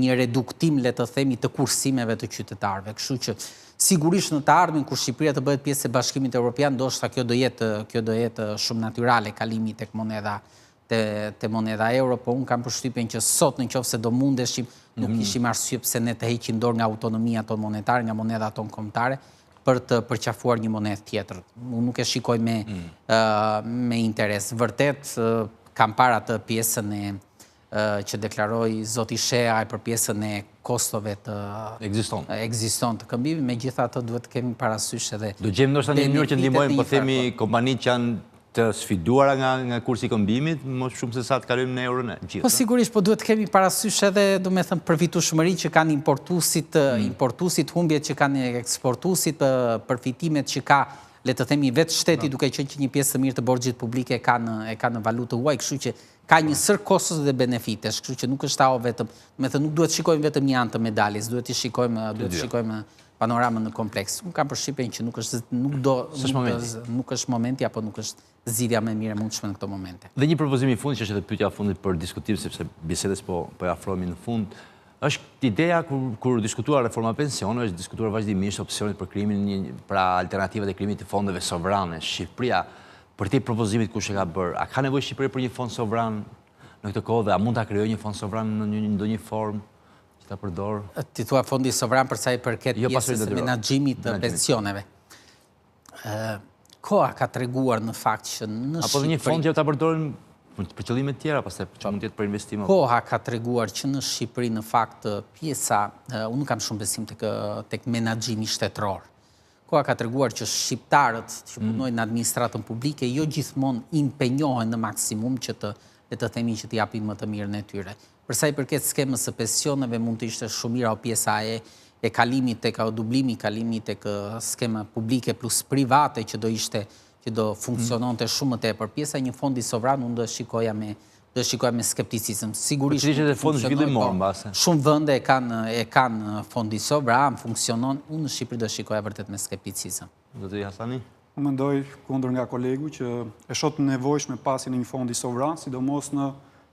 një reduktim, le të themi, të kursimeve të qytetarëve. Kështu që sigurisht në të ardhmen kur Shqipëria të bëhet pjesë e Bashkimit Evropian, ndoshta kjo do jetë shumë natyrale kalimi tek monedha euro, po unë kam përshtypjen që sot nëse do mundeshim, nuk kishim arsye pse ne të heqim dorë nga autonomia tonë monetare, nga monedha tonë kombëtare, për të përqafuar një monedhë tjetër. Unë nuk e shikoj me interes. Vërtet, kam para të pjesën që deklaroi zoti Shea për pjesën e kostove të ekziston të këmbimit, megjithatë duhet të kemi parasysh edhe do gjejmë ndoshta një mënyrë që ndihmojmë, po themi, kompanitë që janë të sfiduara nga kursi i këmbimit, më shumë se sa të kalojmë në euron e gjithë. Po sigurisht, po duhet të kemi parasysh edhe, domethënë, përfitueshmëritë që kanë importuesit, humbjet që kanë eksportuesit, përfitimet që ka, le të themi, vetë shteti, duke qenë që një pjesë të mirë të borxhit publik e ka në valutë huaj, kështu që ka një sër kostos dhe benefitesh, kështu që nuk është vetëm, domethënë nuk duhet të shikojmë vetëm një anë të medaljes, duhet të shikojmë panoramën në kompleks. Unë kam përshtypjen që nuk është momenti apo nuk është zgjidhja më e mirë e mundshme në këto momente. Dhe një propozim i fundit që është edhe pyetja e fundit për diskutim sepse bisedës po ja afrohemi në fund. Është ideja kur diskutuar reforma pensioneve, është diskutuar vazhdimisht opsionit për krimin, pra alternativat e krimit të fondeve sovrane. Shqipëria, për te propozimit kush e ka bërë, a ka nevojë Shqipëria për një fond sovran në këtë kohë dhe a mund ta krijojë një fond sovran në ndonjë formë që ta përdor? Ti thua fondi sovran për sa i përket pjesës së menaxhimit të pensioneve. Koha ka treguar në fakt që në Shqipëri... Apo dhe një fond që ta përdorin për qëllime tjera, pastaj që mund të jetë për investime. Koha ka treguar që në Shqipëri në fakt pjesa, unë nuk kam shumë besim tek menaxhimi shtetëror. Koha ka treguar që shqiptarët që punojnë në administratën publike jo gjithmonë impenjohen në maksimum që të themi që të japin më të mirën e tyre. Për sa i përket skemës së pensioneve mund të ishte shumë mira o pjesa e kalimit tek dublimi kalimit tek skema publike plus private që do funksiononte shumë më tepër. Pjesa e një fondi sovran unë do shikoja me skepticizëm. Sigurisht shumë vende e kanë fondi sovran, funksionon, unë në Shqipëri do shikoja vërtet me skepticizëm. Do të Hasani? Unë mendoj kundër nga kolegu që e shoh të nevojshme pasjen e një fondi sovran, sidomos në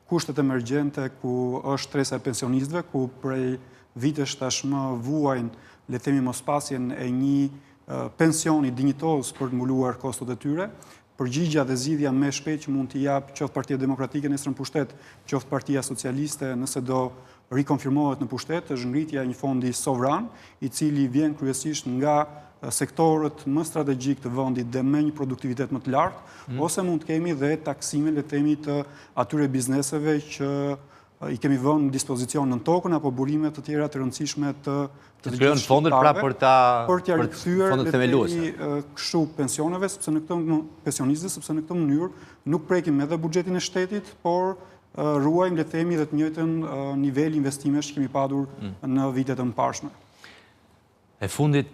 kushtet emergjente ku është stresa e pensionistëve, ku prej vitesh tashmë vuajnë, le të themi, mospasjen e një pensioni dinjitoz për të mbuluar kostot e tyre, përgjigja dhe zgjidhja më shpejt që mund t'i jap qoftë Partia Demokratike nesër në pushtet, qoftë Partia Socialiste nëse do rikonfirmohet në pushtet, është ngritja e një fondi sovran, i cili vjen kryesisht nga sektorët më strategjik të vendit dhe me një produktivitet më të lartë, ose mund të kemi dhe taksime, le të themi, të atyre bizneseve që i kemi vënë në dispozicion në tokën apo burime të tjera të rëndësishme të krijojnë fondet pra për t'ia rikthyer le të themi kështu pensioneve, sepse në këtë pensionistëve, sepse në këtë mënyrë nuk prekim edhe buxhetin e shtetit, por ruajmë le të themi dhe të njëjtën nivel investimesh që kemi padur në vitet e mëparshme. E fundit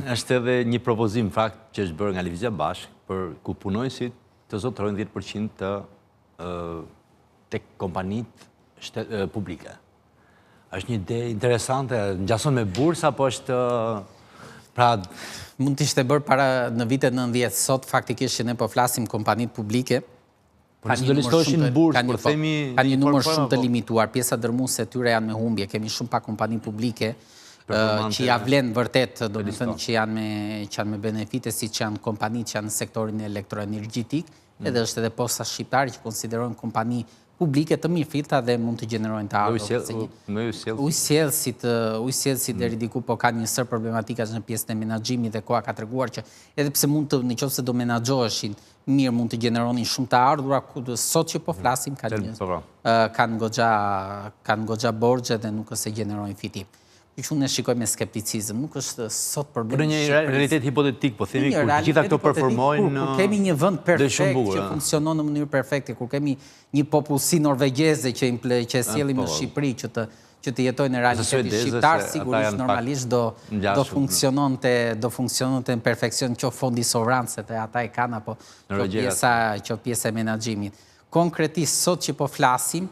është edhe një propozim fakt që është bërë nga Lëvizja Bashk për ku punojësit të zotërojnë 10% tek kompanitë publike. Është një ide interesante, ngjason me bursë apo është pra mund të ishte bërë para në vitet 90, sot faktikisht që ne po flasim kompanitë publike. Por do listoheshin në bursë, por themi kanë një numër shumë të limituar, pjesa dërmuese e tyre janë me humbje, kemi shumë pak kompani publike që ja vlen vërtet, do të thënë që janë me benefite siç janë kompanitë që janë në sektorin elektroenergjetik, edhe është edhe posta shqiptare që konsiderojnë kompani publike të mirëfillta dhe mund të gjenerojnë të ardhur. Ujësielësit deri diku po ka një sër problematikash në pjesën e menaxhimit dhe koha ka treguar që edhe pse mund të nëse do menaxhoheshin mirë mund të gjeneronin shumë të ardhura, sot që po flasim kanë goxha borxhe dhe nuk se gjenerojnë fitim. Që unë e shikoj me skepticizëm, nuk është sot problemi. Për një realitet hipotetik, po themi kur gjitha këto performojnë, kur kemi një vend perfekt që funksionon në mënyrë perfekte, kur kemi një popullsi norvegjeze që sjellim në Shqipëri që të jetojnë në realitetin shqiptar, sigurisht normalisht do funksiononte në perfekcion që fondi sovran se ata e kanë apo që pjesa e menaxhimit. Konkretisht sot që po flasim,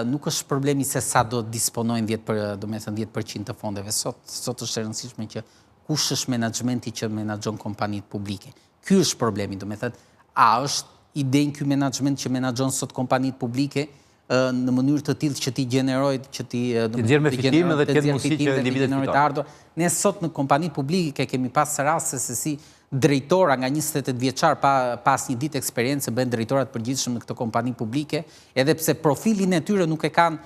nuk është problemi se sa do disponojnë 10% të fondeve. Sot është e rëndësishme që kush është menaxhmenti që menaxhon kompanitë publike. Ky është problemi, do me thënë, a është idenë ky menaxhment që menaxhon sot kompanitë publike në mënyrë të tillë që ti gjenerojë, që ti nxjerr me fitim dhe të ketë mundësi që individët të ardhur. Ne sot në kompanitë publike kemi pas raste se si drejtora nga 28 vjeçar pas një ditë eksperiencë bën drejtorat përgjithshëm në këtë kompani publike, edhe pse profilin e tyre nuk e kanë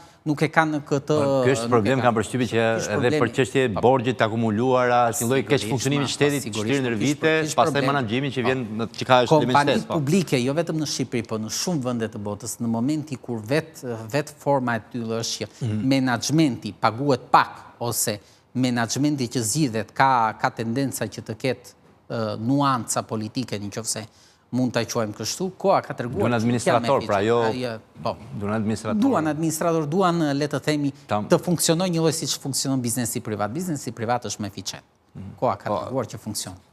këtë. Ky është problem, kam përshtypjen që edhe për çështje borxhit të akumuluara, si lloj keq funksionimi të shtetit shtirë ndër vite, pastaj menaxhimi që vjen që ka është kompanitë publike, jo vetëm në Shqipëri, por në shumë vende të botës, në momenti kur vet forma e tyre është që menaxhmenti paguhet pak ose menaxhmenti që zgjidhet ka tendenca që të ketë nuanca politike nëse mund ta quajmë kështu, koha ka treguar. Duan administrator, pra jo. Duan administrator. Duan administrator, duan le të themi të funksionojë një lloj siç funksionon biznesi privat. Biznesi privat është më eficient. Koha ka treguar që funksionon.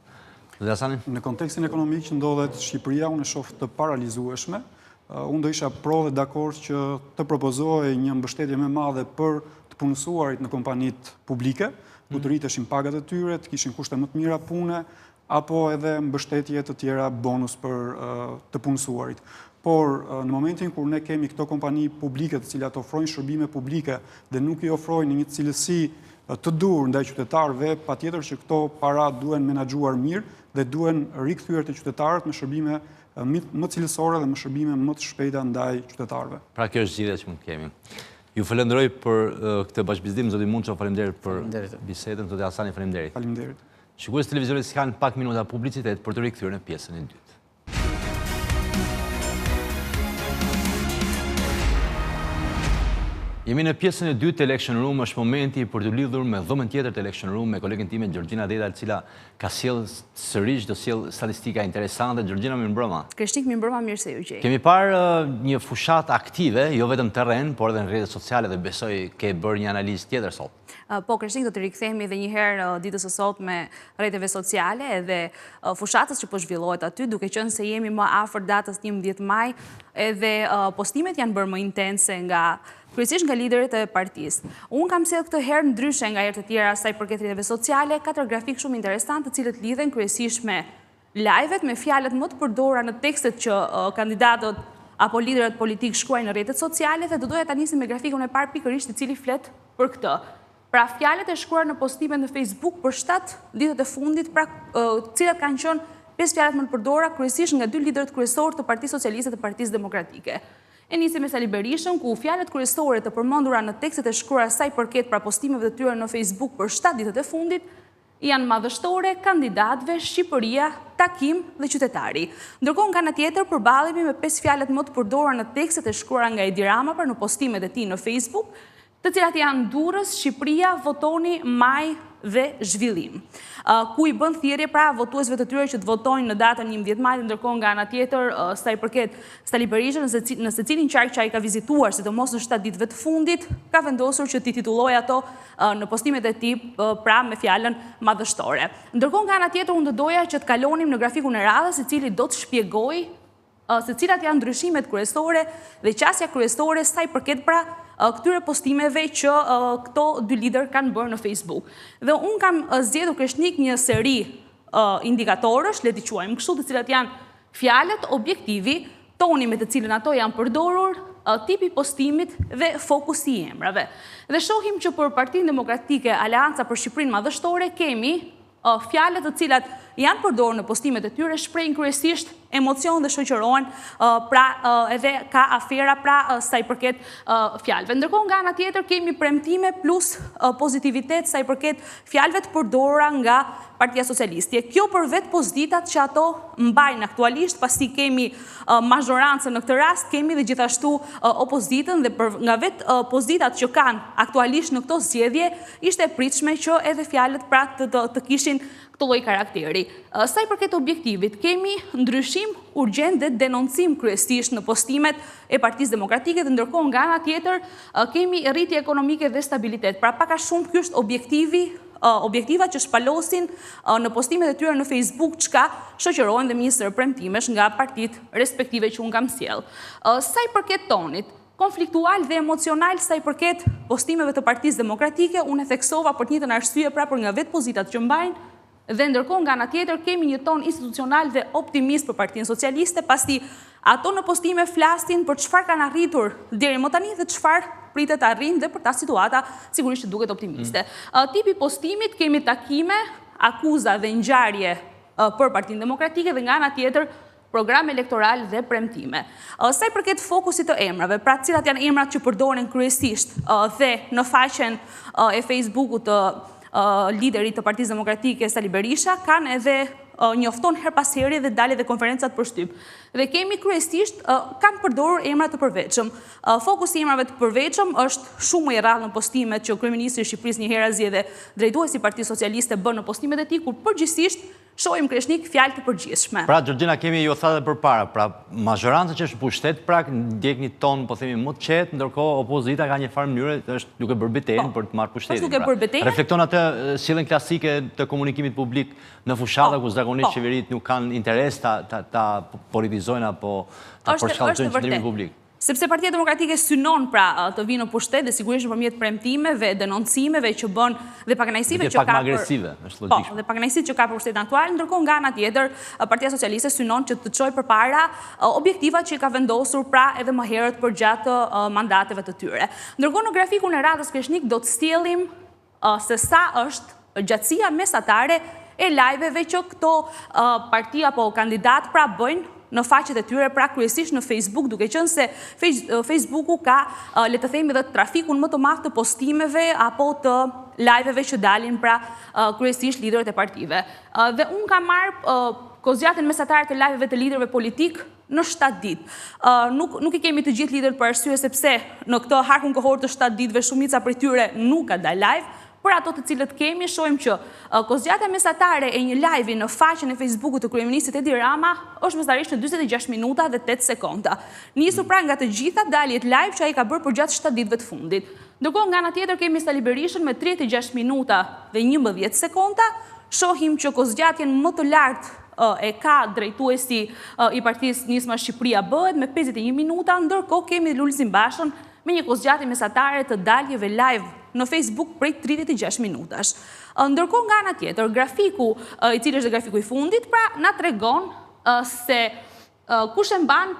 Në kontekstin ekonomik që ndodhet Shqipëria, unë e shoh të paralizueshme. Unë do isha pro dhe dakord që të propozohej një mbështetje më e madhe për të të punësuarit në kompanit publike, ku të rriteshin pagat e tyre, të kishin kushte më të mira pune, apo edhe mbështetje të tjera bonus për të punësuarit. Por në momentin kur ne kemi këto kompani publike të cilat ofrojnë shërbime publike dhe nuk i ofrojnë një cilësi të dur ndaj qytetarëve, patjetër që këto para duhen menaxhuar mirë dhe duhen rikthyer te qytetarët me shërbime më cilësore dhe me shërbime më të shpejta ndaj qytetarëve. Pra kjo është zgjidhja që mund kemi. Ju falenderoj për këtë bashkëbisedim, zoti Munço, faleminderit për bisedën, zoti Hasani, faleminderit. Faleminderit. Shikues televizionit kanë pak minuta publicitet për të rikthyer në pjesën e dytë. Jemi në pjesën e dytë të Election Room, është momenti për të lidhur me dhomën tjetër të Election Room me kolegën time Gjorgjina Deda, e cila ka sjell sërish do sjell statistika interesante. Gjorgjina, mirëmbrëma. Krishtik, mirëmbrëma, mirë se ju gjej. Kemi parë një fushat aktive, jo vetëm terren, por edhe në rrjetet sociale dhe besoj ke bërë një analizë tjetër sot. Po, Krishtik, do të rikthehemi edhe një herë ditës së sot me rrjeteve sociale edhe fushatës që po zhvillohet aty, duke qenë se jemi më afër datës 11 maj, edhe postimet janë bërë më intense kryesisht nga liderët e partisë. Unë kam sjellë këtë herë ndryshe nga herët e tjera sa i përket rrjeteve sociale, 4 grafik shumë interesant të cilët lidhen kryesisht me live-et, me fjalët më të përdorura në tekstet që kandidatët apo liderët politik shkruajnë në rrjetet sociale, dhe do doja ta nisim me grafikun e parë pikërisht i cili flet për këtë. Pra fjalët e shkruar në postimet në Facebook për 7 ditët e fundit, pra cilat kanë qenë 5 fjalët më të përdorura kryesisht nga 2 liderët kryesorë të Partisë Socialiste dhe Partisë Demokratike. E nisim me Sali Berishën, ku fjalët kryesore të përmendura në tekstet e shkruara sa i përket pra postimeve të tyre në Facebook për 7 ditët e fundit janë madhështore, kandidatëve, Shqipëria, takim dhe qytetari. Ndërkohë nga ana tjetër përballemi me 5 fjalët më të përdorura në tekstet e shkruara nga Edi Rama për në postimet e tij në Facebook, të cilat janë Durrës, Shqipëria, votoni, maj dhe zhvillim. Ku i bën thirrje pra votuesve të tyre që të votojnë në datën 11 maj, ndërkohë nga ana tjetër sa i përket Sali Berishës në secilin qark që ai ka vizituar, sidomos në 7 ditëve të fundit, ka vendosur që t'i titullojë ato në postimet e tij pra me fjalën madhështore. Ndërkohë nga ana tjetër unë doja që të kalonim në grafikun e radhës, i cili do të shpjegojë se cilat janë ndryshimet kryesore dhe qasja kryesore sa i përket pra këtyre postimeve që këto 2 lider kanë bërë në Facebook. Dhe unë kam zgjedhur Krishtik një seri indikatorësh, le t'i quajmë kështu, të cilat janë fjalët, objektivi, toni me të cilën ato janë përdorur, tipi postimit dhe fokusi i emrave. Dhe shohim që për Partinë Demokratike, Aleanca për Shqipërinë Madhështore, kemi fjalët të cilat janë përdorur në postimet e tyre, shprehin kryesisht emocion dhe shoqërohen, pra edhe ka afera pra sa i përket fjalëve. Ndërkohë nga ana tjetër kemi premtime plus pozitivitet sa i përket fjalëve të përdorura nga Partia Socialiste. Kjo për vetë pozitat që ato mbajnë aktualisht, pasi kemi mazhorancën në këtë rast, kemi dhe gjithashtu opozitën, dhe nga vetë pozitat që kanë aktualisht në këto zgjedhje, ishte e pritshme që edhe fjalët pra të kishin këtë lloj karakteri. Sa i përket objektivit, kemi ndryshim urgjent dhe denoncim kryesisht në postimet e Partisë Demokratike, dhe ndërkohë nga ana tjetër kemi rritje ekonomike dhe stabilitet. Pra pak a shumë ky është objektiva që shpalosin në postimet e tyre në Facebook, çka shoqërohen dhe ministër premtimesh nga partitë respektive që unë kam sjell. Sa i përket tonit, konfliktual dhe emocional sa i përket postimeve të Partisë Demokratike, unë e theksova për të njëjtën arsye pra për nga vetë pozitat që mbajnë, dhe ndërkohë nga ana tjetër kemi një ton institucional dhe optimist për Partinë Socialiste, pasi ato në postime flasin për çfarë kanë arritur deri më tani dhe çfarë pritet të arrijnë, dhe për ta situata sigurisht që duket optimiste. Tipi postimit kemi takime, akuza dhe ngjarje për Partinë Demokratike, dhe nga ana tjetër program elektoral dhe premtime. Sa i përket fokusit të emrave, pra cilat janë emrat që përdoren kryesisht dhe në faqen e Facebookut të liderit të Partisë Demokratike Sali Berisha, kanë edhe njofton her pas here dhe dalë dhe konferencat për shtyp. Dhe kemi kryesisht kanë përdorur emra të përveçëm. Fokusi i emrave të përveçëm është shumë i rrallë në postimet që kryeministri i Shqipërisë një herë zgjedhë drejtuesi i Partisë Socialiste bën në postimet e tij, kur përgjithsisht shohim Krishtik fjalë të përgjithshme. Pra Gjorgjina, kemi ju thënë përpara, pra mazhoranca që është pushtet prak ndjek një ton, po themi, më të qetë, ndërkohë opozita ka një farë mënyrë është duke bërë betejën për të marrë pushtetin. Duke bërë betejën. Reflekton atë sjelljen klasike të komunikimit publik në fushata ku zakonisht qeveritë nuk kanë interes ta politizojnë apo ta përshkallëzojnë qendrimin publik. Sepse Partia Demokratike synon pra të vinë në pushtet dhe sigurisht nëpërmjet premtimeve, denoncimeve që bën dhe pakënaqësive që ka agresive, është logjikisht. Po, dhe pakënaqësitë që ka për pushtetin aktual, ndërkohë nga ana tjetër Partia Socialiste synon që të çojë përpara objektivat që i ka vendosur pra edhe më herët përgjatë mandateve të tyre. Ndërkohë në grafikun e radhës Kreshnik do të sjellim se sa është gjatësia mesatare e live-eve që këto partia apo kandidat pra bëjnë në faqet e tyre, pra kryesisht në Facebook, duke qenë se Facebooku ka, le të themi, dhe trafikun më të madh të postimeve apo të live-eve që dalin pra kryesisht liderët e partive. Dhe unë kam marrë kozgjatën mesatare të live-eve të liderëve politik në 7 ditë. Nuk i kemi të gjithë liderët për arsye sepse në këtë harkun kohor të 7 ditëve shumica prej tyre nuk ka dalë live. Për ato të cilët kemi, shohim që kozgjata mesatare e një live në faqen e Facebookut të kryeministit Edi Rama është mesatarisht në 46 minuta dhe 8 sekonda. Nisur pra nga të gjitha daljet live që ai ka bërë përgjatë 7 ditëve të fundit. Ndërkohë nga ana tjetër kemi Sali Berishën me 36 minuta dhe 11 sekonda. Shohim që kozgjatjen më të lartë e ka drejtuesi i Partisë Nisma Shqipëria bëhet me 51 minuta, ndërkohë kemi Lulzim Bashën me një kozgjatje mesatare të daljeve live në Facebook prej 36 minutash. Ndërkohë nga ana tjetër, grafiku i cili është grafiku i fundit, pra na tregon se kush e mban,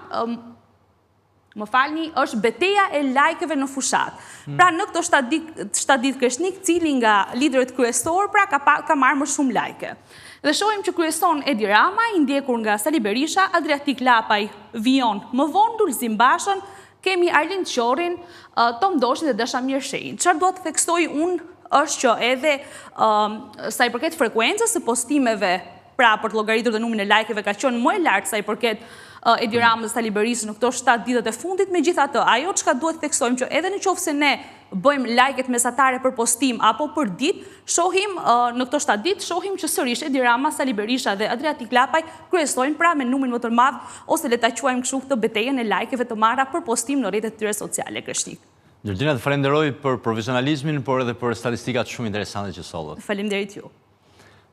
më falni, është beteja e lajkeve në fushat. Pra në këto 7 ditë Kreshnik, cili nga liderët kryesor, pra ka marrë më shumë lajke. Dhe shohim që kryeson Edi Rama, i ndjekur nga Sali Berisha, Adriatik Lapaj vion më vonë, Lulzim Bashën, kemi Arlind Qorin, Tom Doshin dhe Dashamir Shein. Çfarë do të theksoj unë është që edhe sa i përket frekuencës së postimeve, pra për të llogaritur dhe numrin e lajkeve ka qenë më e lartë sa i përket Edi Ramës dhe Sali Berisë në këto 7 ditët e fundit. Megjithatë, ajo çka duhet të theksojmë që edhe nëse ne bëjmë lajket mesatare për postim apo për ditë, shohim në këto 7 ditë shohim që sërish Edi Rama, Sali Berisha dhe Adriatik Lapaj kryesojnë pra me numrin më të madh, ose le ta quajmë kështu këtë betejën e lajkeve të marra për postim në rrjetet e tyre sociale. Kreshnik. Gjergjina, të falenderoj për profesionalizmin, por edhe për statistikat shumë interesante që sollët. Faleminderit ju.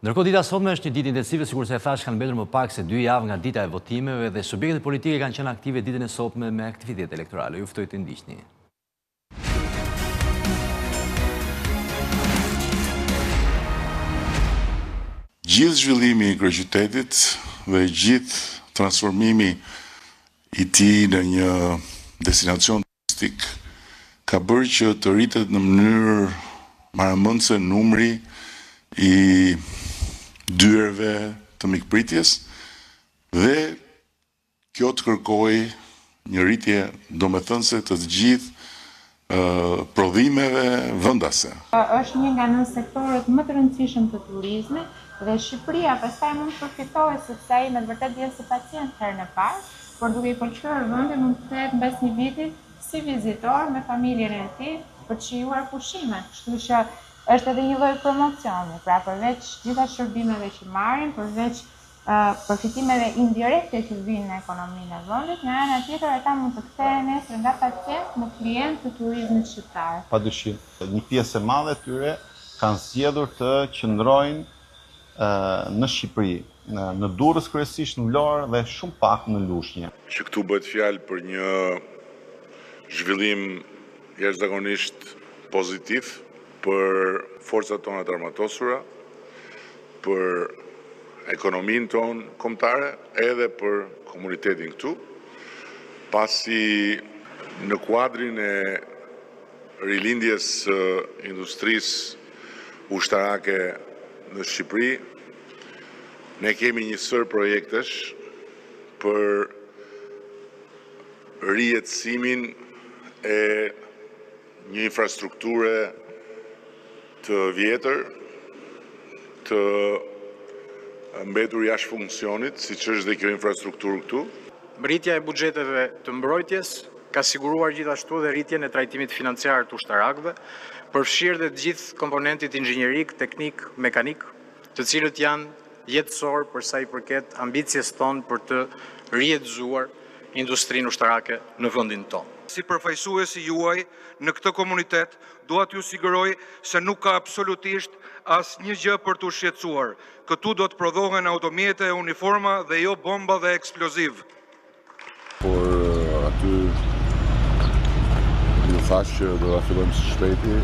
Ndërkohë dita sotme është një ditë intensive, sikur se e thash, kanë mbetur më pak se 2 javë nga dita e votimeve dhe subjektet politike kanë qenë aktive ditën e sotme me aktivitete elektorale. Ju ftoj të ndiqni. Gjithë zhvillimi i kryeqytetit dhe gjithë transformimi i tij në një destinacion turistik ka bërë që të rritet në mënyrë marrëmendse numri i dyerve të mikpritjes dhe kjo të kërkoj një rritje domethënëse të gjithë prodhimeve vendase. Është një nga nën sektorët më të rëndësishëm të turizmit dhe Shqipëria pastaj mund të përfitojë sepse ai me vërtet vjen si pacient herën e parë, por duke i pëlqyer vendi mund të kthehet mbas një viti si vizitor me familjen e tij për të shijuar pushimet. Kështu që është edhe një lloj promocioni, pra përveç gjitha shërbimeve që marrin, përveç përfitimeve indirekte që vijnë në ekonominë e vendit, nga ana tjetër ata mund të kthehen nesër nga pacient në klient të turizmit shqiptar. Padyshim, një pjesë e madhe e tyre kanë zgjedhur të qëndrojnë në Shqipëri, në Durrës kryesisht, në Vlorë dhe shumë pak në Lushnjë. Që këtu bëhet fjalë për një zhvillim jashtëzakonisht pozitiv për forcat tona të armatosura, për ekonominë tonë kombëtare, edhe për komunitetin këtu, pasi në kuadrin e rilindjes së industrisë ushtarake në Shqipëri, ne kemi një sër projektesh për rijetësimin e një infrastrukture të vjetër, të mbetur jashtë funksionit, siç është dhe kjo infrastrukturë këtu. Rritja e buxheteve të mbrojtjes ka siguruar gjithashtu dhe rritjen e trajtimit financiar të ushtarakëve, përfshirë dhe të gjithë komponentit inxhinierik, teknik, mekanik, të cilët janë jetësor për sa i përket ambicjes tonë për të rijetëzuar industrinë ushtarake në vendin tonë. Si përfaqësuesi juaj në këtë komunitet, dua t'ju siguroj se nuk ka absolutisht asnjë gjë për t'u shqetësuar. Këtu do të prodhohen automjete, uniforma dhe jo bomba dhe eksploziv. Por aty Ju thash që do ta fillojmë së shpejti,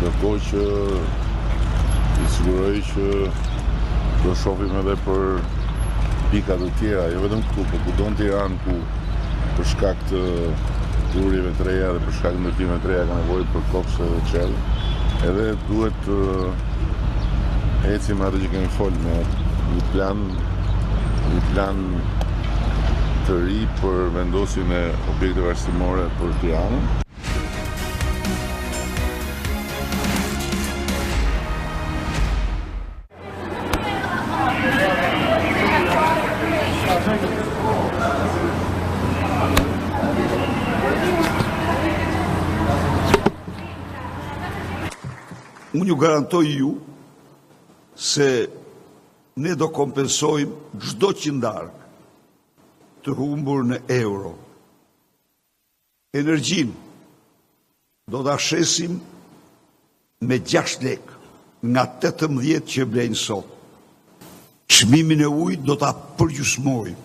ndërkohë që i siguroj që do shohim edhe për pikat e tjera, jo vetëm këtu, por kudo në Tiranë ku për shkak të turjeve të reja dhe për shkak të ndërtimeve të reja ka nevojë për kopse dhe qell. Edhe duhet të ecim atë që kemi folë me një plan të ri për vendosjen e objekteve arsimore për Tiranën. Unë ju garantoj ju se ne do kompensojmë çdo qindark të humbur në euro. Energjinë do ta shesim me 6 lekë nga 18 që blejnë sot. Çmimin e ujit do ta përgjysmojmë.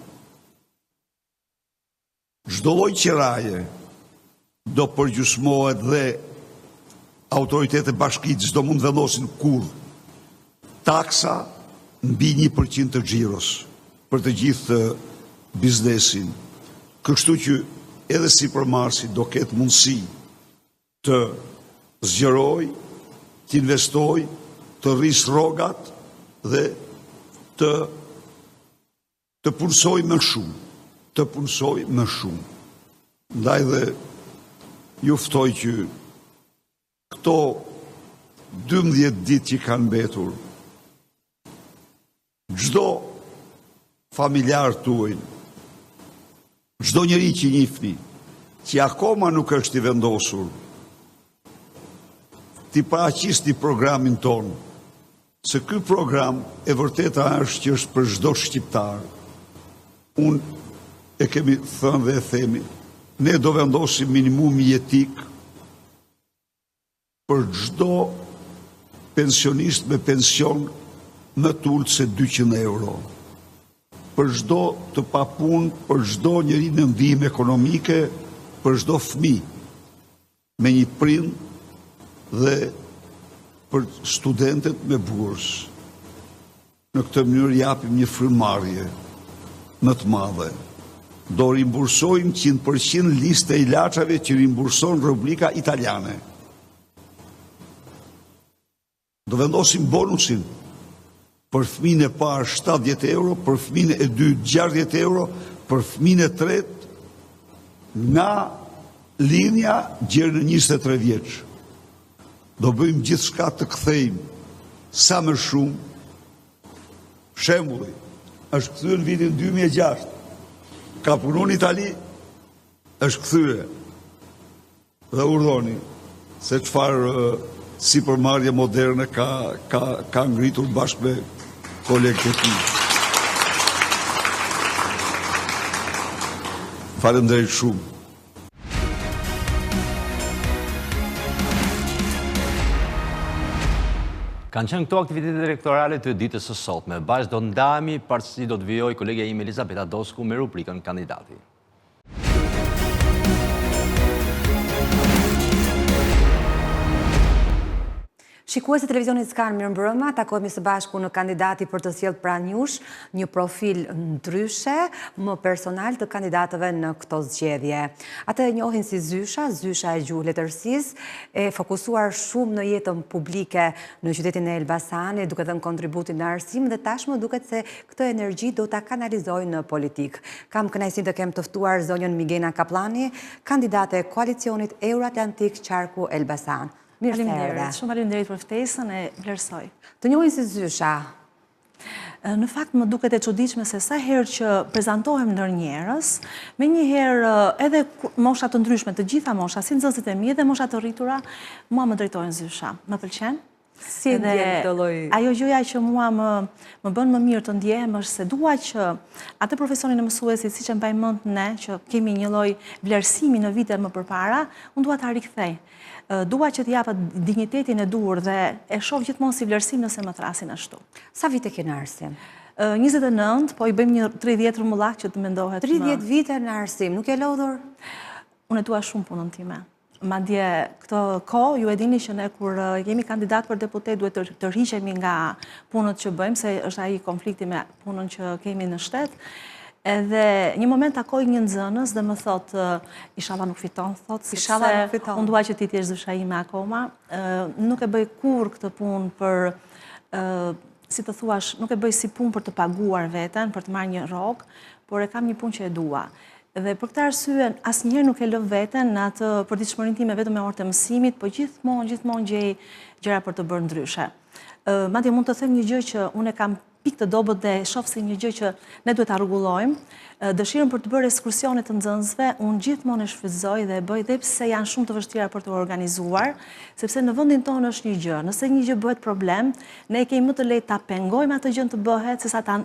Çdo lloj qeraje do përgjysmohet dhe autoritetet bashkisë s'do mund vendosin kurrë taksa mbi 1% të xhiros për të gjithë biznesin. Kështu që edhe sipërmarrësi do ketë mundësi të zgjerojë, të investojë, të rrisë rrogat dhe të punsojë më shumë, Ndaj dhe ju ftoj që këto 12 ditë që kanë mbetur, çdo familjar tuaj, çdo njeri që njihni, që akoma nuk është i vendosur, ti paraqisni programin ton, se ky program e vërteta është që është për çdo shqiptar. Unë e kemi thënë dhe e themi, ne do vendosim minimum jetik për çdo pensionist me pension më të ulët se 200 euro. Për çdo të papunë, për çdo njeri në ndihmë ekonomike, për çdo fëmijë me një prind dhe për studentët me bursë. Në këtë mënyrë japim një frymëmarrje më të madhe. Do rimbursojmë 100% listë e ilaçave që rimburson Republika Italiane. Do vendosim bonusin për fëmijën e parë 70 euro, për fëmijën e dytë 60 euro, për fëmijën e tretë nga linja deri në 23 vjeç. Do bëjmë gjithçka të kthejmë sa më shumë. Shembulli, është kthyer në vitin 2006. Ka punuar në Itali, është kthyer. Dhe urdhoni se çfarë sipërmarrje moderne ka ngritur bashkë me kolegët e tij. Faleminderit shumë. Kanë qenë këto aktivitetet elektorale të ditës së sotme. Bashkë do ndahemi, parësi do të vijojë kolegja ime Elizabeta Dosku me rubrikën Kandidati. Shikuesi televizionit Skan, mirëmbrëma, takohemi së bashku në kandidati për të sjellë pranë jush një profil ndryshe, më personal të kandidatëve në këto zgjedhje. Ata e njohin si Zysha, Zysha e gjuhë letërsisë, e fokusuar shumë në jetën publike në qytetin e Elbasanit, duke dhënë kontributin në arsim dhe tashmë duket se këtë energji do ta kanalizojë në politik. Kam kënaqësinë të kem të ftuar zonjën Migena Kaplani, kandidate e koalicionit Euroatlantik Qarku Elbasan. Faleminderit, shumë faleminderit për ftesën, e vlerësoj. Të njohin si Zysha. Në fakt më duket e çuditshme se sa herë që prezantohem ndër njerëz, me një herë edhe mosha të ndryshme, të gjitha mosha, si nxënësit e mi dhe mosha të rritura, mua më drejtojnë Zysha. Më pëlqen? Si e ndjen këtë lloj? Ajo gjëja që mua më bën më mirë të ndjehem është se dua që atë profesionin e mësuesit, siç e mbaj mend ne, që kemi një lloj vlerësimi në vite më përpara, unë dua ta rikthej. Dua që t'japa dignitetin e duhur dhe e shoh gjithmonë si vlerësim nëse më thrasin ashtu. Sa vite ke në arsim? 29, po i bëjmë një 30 rrumullak që të mendohet. 30 vite në arsim, nuk e lodhur? Unë e dua shumë punën time. Madje këto kohë, ju e dini që ne kur jemi kandidat për deputet duhet të tërhiqemi nga punët që bëjmë, se është ai konflikti me punën që kemi në shtet. Edhe një moment takoj një nxënës dhe më thot, inshallah nuk fiton, thot, sepse unë dua që ti t'jesh zysha ime akoma. Nuk e bëj kur këtë punë për, si të thuash, nuk e bëj si punë për të paguar veten, për të marrë një rrogë, por e kam një punë që e dua. Dhe për këtë arsye, asnjëherë nuk e lë veten në atë përditshmërinë time vetëm me orët e mësimit, po gjithmonë gjej gjëra për të bërë ndryshe. Madje mund të them një gjë që unë e kam pikë të dobët dhe shoh si një gjë që ne duhet ta rregullojmë. Dëshirën për të bërë ekskursione të nxënësve, unë gjithmonë e shfrytëzoj dhe e bëj edhe pse janë shumë të vështira për të organizuar, sepse në vendin tonë është një gjë. Nëse një gjë bëhet problem, ne kemi më të lehtë ta pengojmë atë gjë të bëhet, sesa ta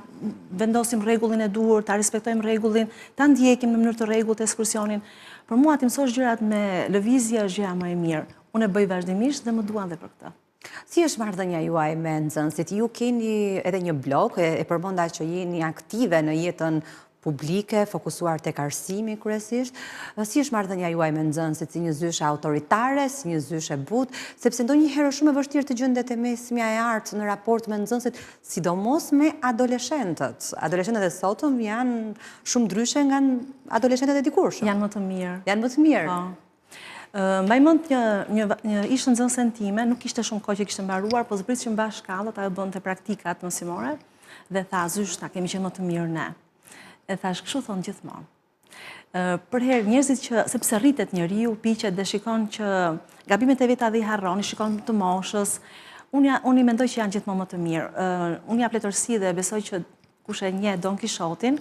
vendosim rregullin e duhur, ta respektojmë rregullin, ta ndjekim në mënyrë të rregullt ekskursionin. Për mua ti mësosh gjërat me lëvizje është gjëja më e mirë. Unë e bëj vazhdimisht dhe më duan edhe për këtë. Si është marrëdhënia juaj me nxënësit? Ju keni edhe një blog, e përmenda që jeni aktive në jetën publike, fokusuar tek arsimi kryesisht. Si është marrëdhënia juaj me nxënësit, si një zyshë autoritare, si një zyshë e butë, sepse ndonjëherë është shumë e vështirë të gjendet e mesmja e artë në raport me nxënësit, sidomos me adoleshentët. Adoleshentët e sotëm janë shumë ndryshe nga adoleshentët e dikurshëm. Janë më të mirë. Janë më të mirë. Mbaj mend një ishte nxënësen time, nuk ishte shumë kohë që kishte mbaruar, po zbrit që mba shkallët, ajo bënte praktikat mësimore dhe tha, zyshta, kemi qenë më të mirë ne. E thash, kështu thonë gjithmonë. Për herë njerëzit që, sepse rritet njeriu, piqet dhe shikon që gabimet e veta dhe i harron, i shikon të moshës, unë i mendoj që janë gjithmonë më të mirë. Unë jap letërsi dhe besoj që kush e njeh Don Kishotin,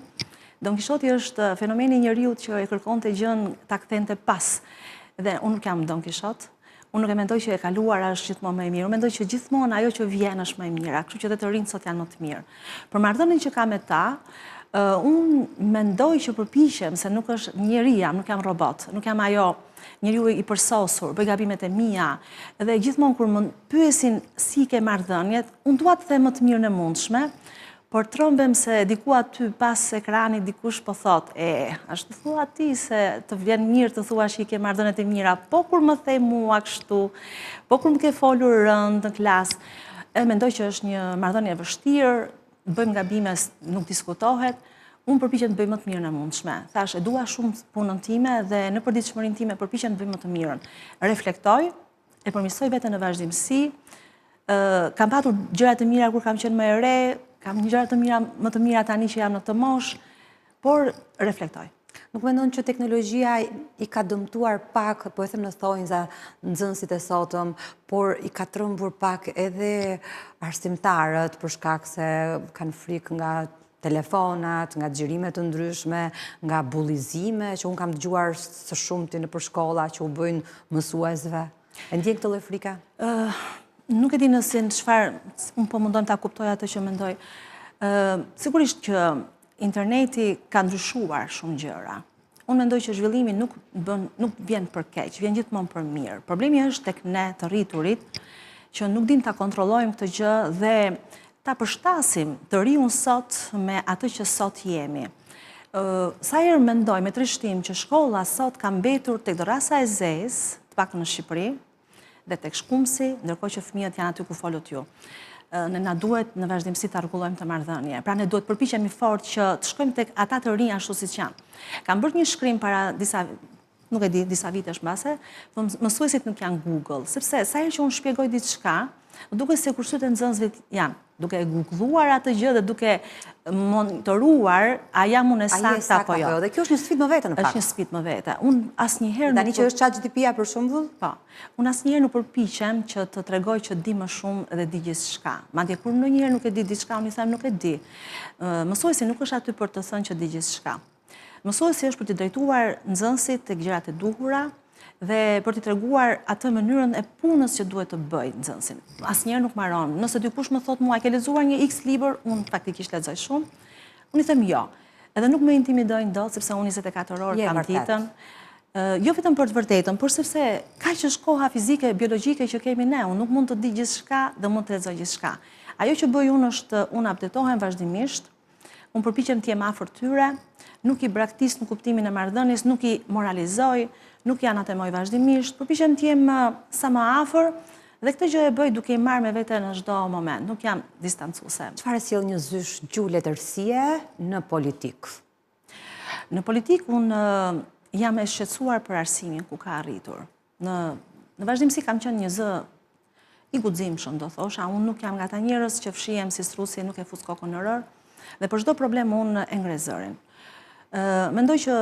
Don Kishoti është fenomeni i njeriut që e kërkonte gjën ta kthente pas. Dhe unë nuk jam Don Kishot, unë nuk e mendoj që e kaluara është gjithmonë më e mirë, unë mendoj që gjithmonë ajo që vjen është më e mira, kështu që edhe të rinjt sot janë më të mirë. Për marrëdhënien që kam me ta, unë mendoj që përpiqem se nuk është njeri jam, nuk jam robot, nuk jam ajo njeriu i përsosur, bëj gabimet e mia, dhe gjithmonë kur më pyesin si ke marrëdhëniet, unë dua të them më të mirën e mundshme. Por trëmbem se diku aty pas ekranit dikush po thot, ashtu thua ti se të vjen mirë të thua që i ke marrëdhëniet e mira, po kur më the mua kështu, po kur më ke folur rënd në klasë, mendoj që është një marrëdhënie e vështirë, bëjmë gabime, nuk diskutohet, unë përpiqem të bëj më të mirën e mundshme. Thash, e dua shumë punën time dhe në përditshmërinë time përpiqem të bëj më të mirën. Reflektoj, e përmirësoj veten në vazhdimsi, kam patur gjëra të mira kur kam qenë më e re, kam një gjëra më të mira tani që jam në të mosh, por reflektoj. Nuk mendon që teknologjia i ka dëmtuar pak, po e them në thonjza, nxënësit e sotëm, por i ka trembur pak edhe arsimtarët për shkak se kanë frikë nga telefonat, nga xhirime të ndryshme, nga bullizime që unë kam dëgjuar së shumti nëpër shkolla që u bëjnë mësuesve. E ndjen këtë lloj frika? Nuk e di nëse në çfarë, unë po mundon ta kuptoj atë që mendoj. Sigurisht që interneti ka ndryshuar shumë gjëra. Unë mendoj që zhvillimi nuk vjen për keq, vjen gjithmonë për mirë. Problemi është tek ne të rriturit që nuk dim ta kontrollojmë këtë gjë dhe ta përshtasim të riun sot me atë që sot jemi. Sa herë mendoj me trishtim që shkolla sot ka mbetur tek dorasa e zezë, të paktën në Shqipëri, dhe tek shkumsi, ndërkohë që fëmijët janë aty ku folët ju. Ne na duhet në vazhdimsi ta rregullojmë të marrëdhënie. Pra ne duhet përpiqemi fort që të shkojmë tek ata të rinj ashtu siç janë. Kam bërë një shkrim para disa vitesh mbase, mësuesit nuk janë Google, sepse sa herë që unë shpjegoj diçka, duke se kurset e nxënësve janë, duke e googluar atë gjë dhe duke monitoruar a jam unë saktë apo jo. Dhe kjo është një sfidë më vete në fakt. Është një sfidë më vete. Unë asnjëherë tani që është ChatGPT-ja për shembull, po. Unë asnjëherë nuk përpiqem që të tregoj që di më shumë dhe di gjithçka. Madje kur ndonjëherë nuk e di diçka, unë i them nuk e di. Mësuesi nuk është aty për të thënë që di gjithçka. Mësuesi është për të drejtuar nxënësit tek gjërat e duhura dhe për t'i treguar atë mënyrën e punës që duhet të bëj nxënësin. Asnjëherë nuk mbaron. Nëse dikush më thot mua, ke lexuar një X libër, unë faktikisht lexoj shumë. Unë i them jo. Edhe nuk më intimidojnë dot sepse unë 24 orë kam ditën. Jo vetëm për të vërtetën, por sepse kaq është koha fizike, biologjike që kemi ne, unë nuk mund të di gjithçka dhe mund të lexoj gjithçka. Ajo që bëj unë është unë updatohem vazhdimisht. Unë përpiqem të jem afër tyre, nuk i braktis në kuptimin e marrëdhënies, nuk i moralizoj, nuk janë atë moj vazhdimisht, përpishem t'jem sa më afër, dhe këtë gjë e bëj duke i marrë me vete në çdo moment, nuk jam distancuese. Çfarë sjell një zysh gjuhë letërsie në politikë? Në politikë unë jam e shqetësuar për arsimin ku ka arritur. Në vazhdimsi kam qenë një zë i guximshëm, do thosha, unë nuk jam nga ata njerëz që fshihem si strusi, nuk e fus kokën në rër, dhe për çdo problem unë e ngre zërin. Mendoj që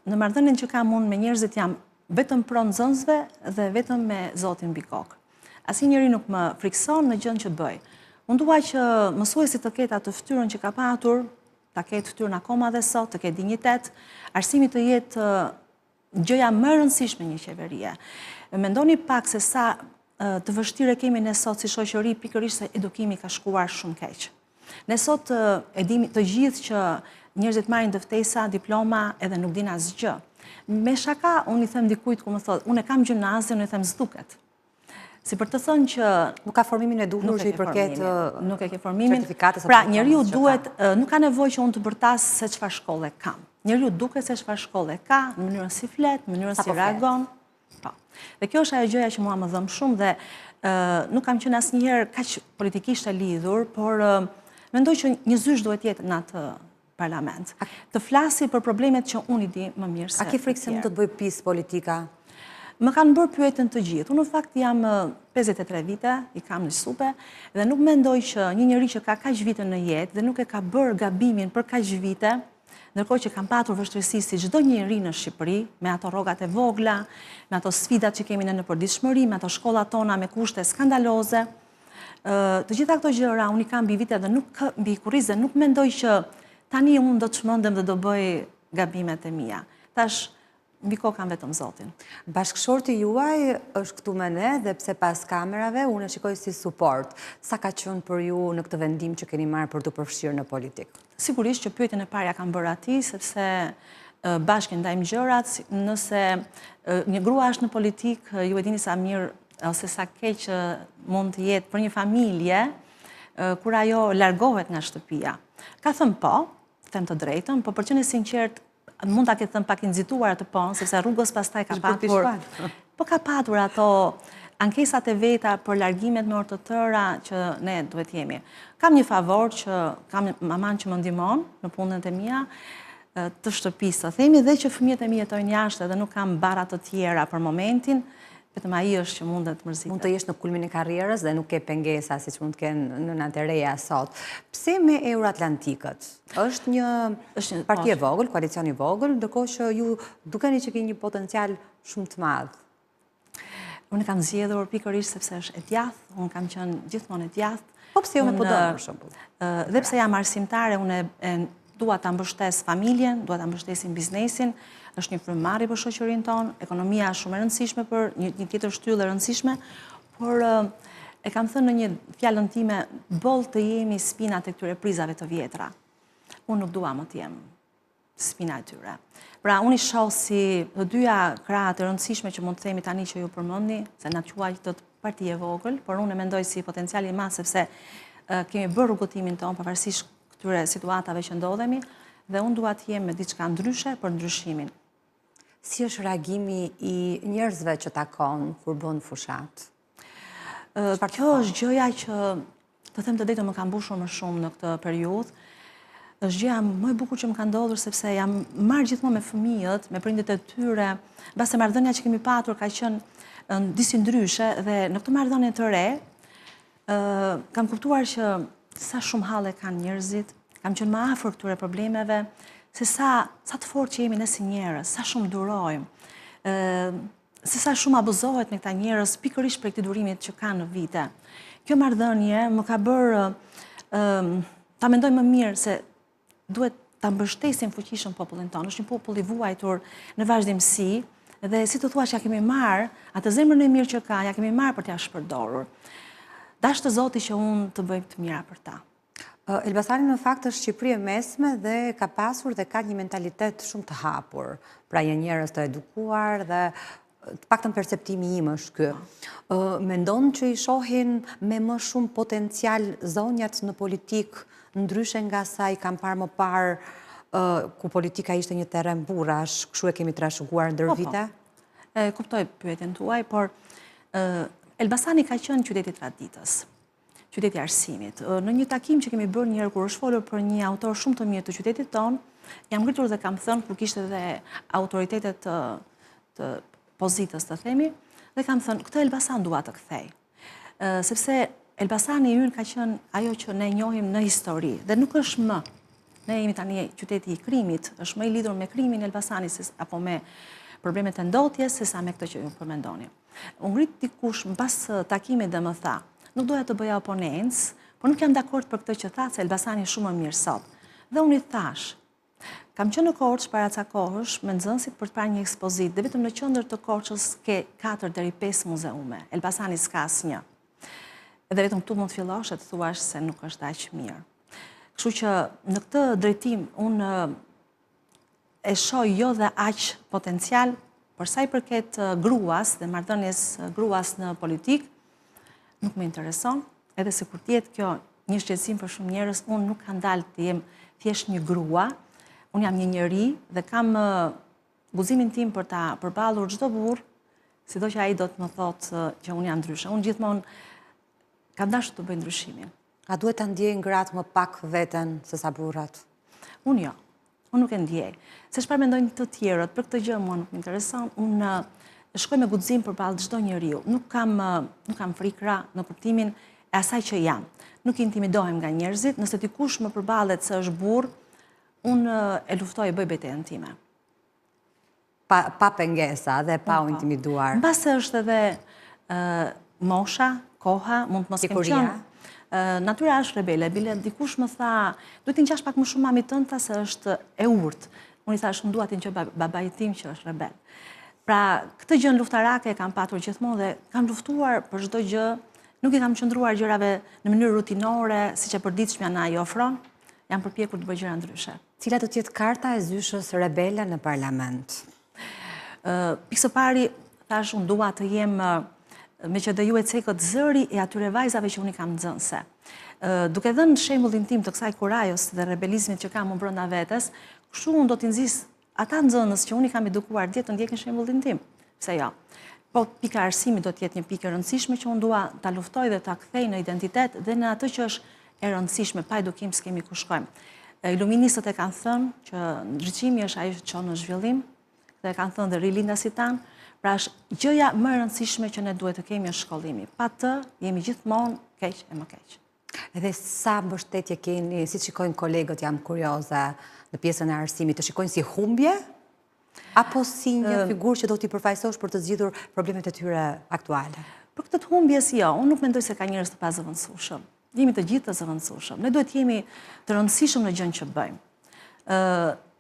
në marrëdhënien që kam unë me njerëzit jam vetëm pro nxënësve dhe vetëm me Zotin mbi kokë. Asnjëri nuk më frikson në gjën që bëj. Unë dua që mësuesi të ketë atë fytyrën që ka patur, ta ketë fytyrën akoma dhe sot, të ketë dinjitet, arsimi të jetë gjëja më e rëndësishme një qeverie. Mendoni pak se sa të vështirë kemi ne sot si shoqëri, pikërisht se edukimi ka shkuar shumë keq. Ne sot e dimi të gjithë që njerëzit marrin dëftesa, diploma edhe nuk din asgjë. Me shaka, unë i them dikujt ku më thotë, unë e kam gjimnazion, unë i them s'duket. Si për të thënë që nuk ka formimin e duhur që i përket nuk e ke formimin. Certifikatës. Pra, njeriu duhet, nuk ka nevojë që unë të bërtas se çfarë shkolle kam. Njeriu duket se çfarë shkolle ka, në mënyrën si flet, në mënyrën si reagon. Po. Dhe kjo është ajo gjëja që mua më dhëm shumë dhe nuk kam qenë asnjëherë kaq politikisht e lidhur, por mendoj që një zysh duhet jetë në atë parlament. Të flasi për problemet që unë i di më mirë se. A ke frikë se mund të të bëj pis politika? Më kanë bërë pyetjen të gjithë. Unë në fakt jam 53 vite, i kam në supe, dhe nuk mendoj që një njeri që ka kaq vite në jetë dhe nuk e ka bërë gabimin për kaq vite, ndërkohë që kam patur vështirësi si çdo njeri në Shqipëri, me ato rrogat e vogla, me ato sfidat që kemi në përditshmëri, me ato shkollat tona me kushte skandaloze. Të gjitha këto gjëra unë i kam mbi vite dhe mbi kurrizë, nuk mendoj që tani unë do të çmendem dhe do bëj gabimet e mia. Tash mbi kokë kam vetëm Zotin. Bashkëshorti juaj është këtu me ne dhe pse pas kamerave unë e shikoj si suport. Sa ka qenë për ju në këtë vendim që keni marrë për të përfshirë në politikë? Sigurisht që pyetjen e parë ja kam bërë atij sepse bashkë ndajmë gjërat, nëse një grua është në politikë, ju e dini sa mirë ose sa keq mund të jetë për një familje kur ajo largohet nga shtëpia. Ka thënë po, them të drejtën, po për qenë sinqert mund ta ketë thënë pak i nxituar atë pon, sepse rrugës pastaj ka patur. Po ka patur ato ankesat e veta për largimet me orë të tëra që ne duhet jemi. Kam një favor që kam maman që më ndihmon në punën e mia të shtëpisë, themi, dhe që fëmijët e mi jetojnë jashtë dhe nuk kam barra të tjera për momentin. Vetëm ai është që mund të mërzitet. Mund të jesh në kulmin e karrierës dhe nuk ke pengesa siç mund të kenë në natë e reja sot. Pse me Euroatlantikët? Është një parti e vogël, koalicion i vogël, ndërkohë që ju dukeni që keni një potencial shumë të madh. Unë kam zgjedhur pikërisht sepse është e djathtë, unë kam qenë gjithmonë e djathtë. Po pse jo me PD për shembull? Dhe pse jam arsimtare, unë dua ta mbështes familjen, dua ta mbështesim biznesin. Është një frymëmarrje për shoqërinë tonë, ekonomia është shumë e rëndësishme për një tjetër shtyllë e rëndësishme, por e kam thënë në një fjalën time, boll të jemi spinat e këtyre prizave të vjetra. Unë nuk dua më të jem spina e tyre. Pra, unë i shoh si të dyja krahët e rëndësishme që mund të themi tani që ju përmendni, se na quajtët parti e vogël, por unë e mendoj si potencial i madh sepse kemi bërë rrugëtimin tonë pavarësisht këtyre situatave që ndodhemi, dhe unë dua të jem me diçka ndryshe për ndryshimin. Si është reagimi i njerëzve që takon kur bën fushat? Kjo është gjëja që, të them të drejtën, më ka mbushur më shumë në këtë periudhë. Është gjëja më e bukur që më ka ndodhur sepse jam marrë gjithmonë me fëmijët, me prindit e tyre, mbase marrëdhënia që kemi patur ka qenë disi ndryshe dhe në këtë marrëdhënie të re kam kuptuar që sa shumë halle kanë njerëzit, kam qenë më afër këtyre problemeve, se sa të fortë që jemi ne si njerëz, sa shumë durojmë, se sa shumë abuzohet me këta njerëz pikërisht për këtë durimit që kanë në vite. Kjo marrëdhënie më ka bërë ta mendoj më mirë se duhet ta mbështesim fuqishëm popullin tonë. Është një popull i vuajtur në vazhdimsi dhe si të thuash ja kemi marrë atë zemrën e mirë që ka, ja kemi marrë për t'ia shpërdorur. Dashtë Zoti që unë të bëjmë të mira për ta. Elbasani në fakt është Shqipëri e mesme dhe ka pasur dhe ka një mentalitet shumë të hapur. Pra janë njerëz të edukuar dhe të paktën perceptimi im është ky. Mendon që i shohin me më shumë potencial zonjat në politikë ndryshe nga sa i kam parë më parë ku politika ishte një terren burrash, kështu e kemi trashëguar ndër vite? Kuptoj pyetjen tuaj, por Elbasani ka qenë qyteti traditës, qyteti arsimit. Në një takim që kemi bërë njëherë kur është folur për një autor shumë të mirë të qytetit tonë, jam ngritur dhe kam thënë kur kishte edhe autoritetet të pozitës të themi, dhe kam thënë këtë Elbasan dua të kthej. Sepse Elbasani ynë ka qenë ajo që ne njohim në histori dhe nuk është më. Ne jemi tani qyteti i krimit, është më i lidhur me krimin Elbasani apo me problemet e ndotjes sesa me këtë që ju përmendoni. U ngrit dikush mbas takimit dhe më tha, nuk doja të bëja oponencë, por nuk jam dakord për këtë që tha se Elbasani është shumë më mirë sot. Dhe unë i thash, kam qenë në Korçë para ca kohësh me nxënësit për të parë një ekspozitë dhe vetëm në qendër të Korçës ke 4 deri 5 muzeume. Elbasani s'ka asnjë. Edhe vetëm këtu mund të fillosh e të thuash se nuk është aq mirë. Kështu që në këtë drejtim unë e shoh jo dhe aq potencial për sa i përket gruas dhe marrëdhënies gruas në politik, nuk më intereson, edhe se kur tjetë kjo një shqetësim për shumë njerëz, unë nuk kam dalë të jem thjesht një grua, unë jam një njeri dhe kam guximin tim për ta përballur çdo burr, sido që ai do të më thotë që unë jam ndryshe. Unë gjithmonë kam dashur të bëj ndryshimin. A duhet ta ndjejnë gratë më pak veten se sa burrat? Unë jo. Unë nuk e ndjej. Se çfarë mendojnë të tjerët, për këtë gjë mua nuk më intereson. Unë shkoj me guxim përballë çdo njeriu. Nuk kam frikra në kuptimin e asaj që jam. Nuk intimidohem nga njerëzit, nëse dikush më përballet se është burr, unë e luftoj e bëj betejën time. Pa pengesa dhe pa u intimiduar. Mbase është edhe mosha, koha, mund të mos kem qenë. Natyra është rebele, bile dikush më tha, duhet të ngjash pak më shumë mamit tënda se është e urtë. Unë i thash, më dua të ngjoj babait tim që është rebel. Pra, këtë gjë luftarake e kam patur gjithmonë dhe kam luftuar për çdo gjë, nuk i kam qëndruar gjërave në mënyrë rutinore, siç e përditshmja na i ofron, jam përpjekur të bëj gjëra ndryshe. Cila do të jetë karta e zyshës rebele në parlament? Pikë së pari, thash, unë dua të jem me që dhe ju e cekët zëri e atyre vajzave që unë i kam nxënëse. Duke dhënë shembullin tim të kësaj kurajos dhe rebelizmit që kam unë brenda vetes, kështu unë do t'i nxis ata nxënës që unë i kam edukuar dje të ndjekin shembullin tim. Pse jo? Po pika arsimit do të jetë një pikë e rëndësishme që unë dua ta luftoj dhe ta kthej në identitet dhe në atë që është e rëndësishme, pa edukim s'kemi ku shkojmë. Iluministët e kanë thënë që ndriçimi është ajo që çon në zhvillim, dhe kanë thënë dhe rilindasit tanë. Pra është gjëja më e rëndësishme që ne duhet të kemi është shkollimi. Pa të, jemi gjithmonë keq e më keq. Edhe sa mbështetje keni, si shikojnë kolegët, jam kurioze, në pjesën e arsimit, të shikojnë si humbje? Apo si një figurë që do t'i përfaqësosh për të zgjidhur problemet e tyre aktuale? Për këtë humbjes jo, unë nuk mendoj se ka njerëz të pazëvendësueshëm. Jemi të gjithë të zëvendësueshëm. Ne duhet jemi të rëndësishëm në gjën që bëjmë.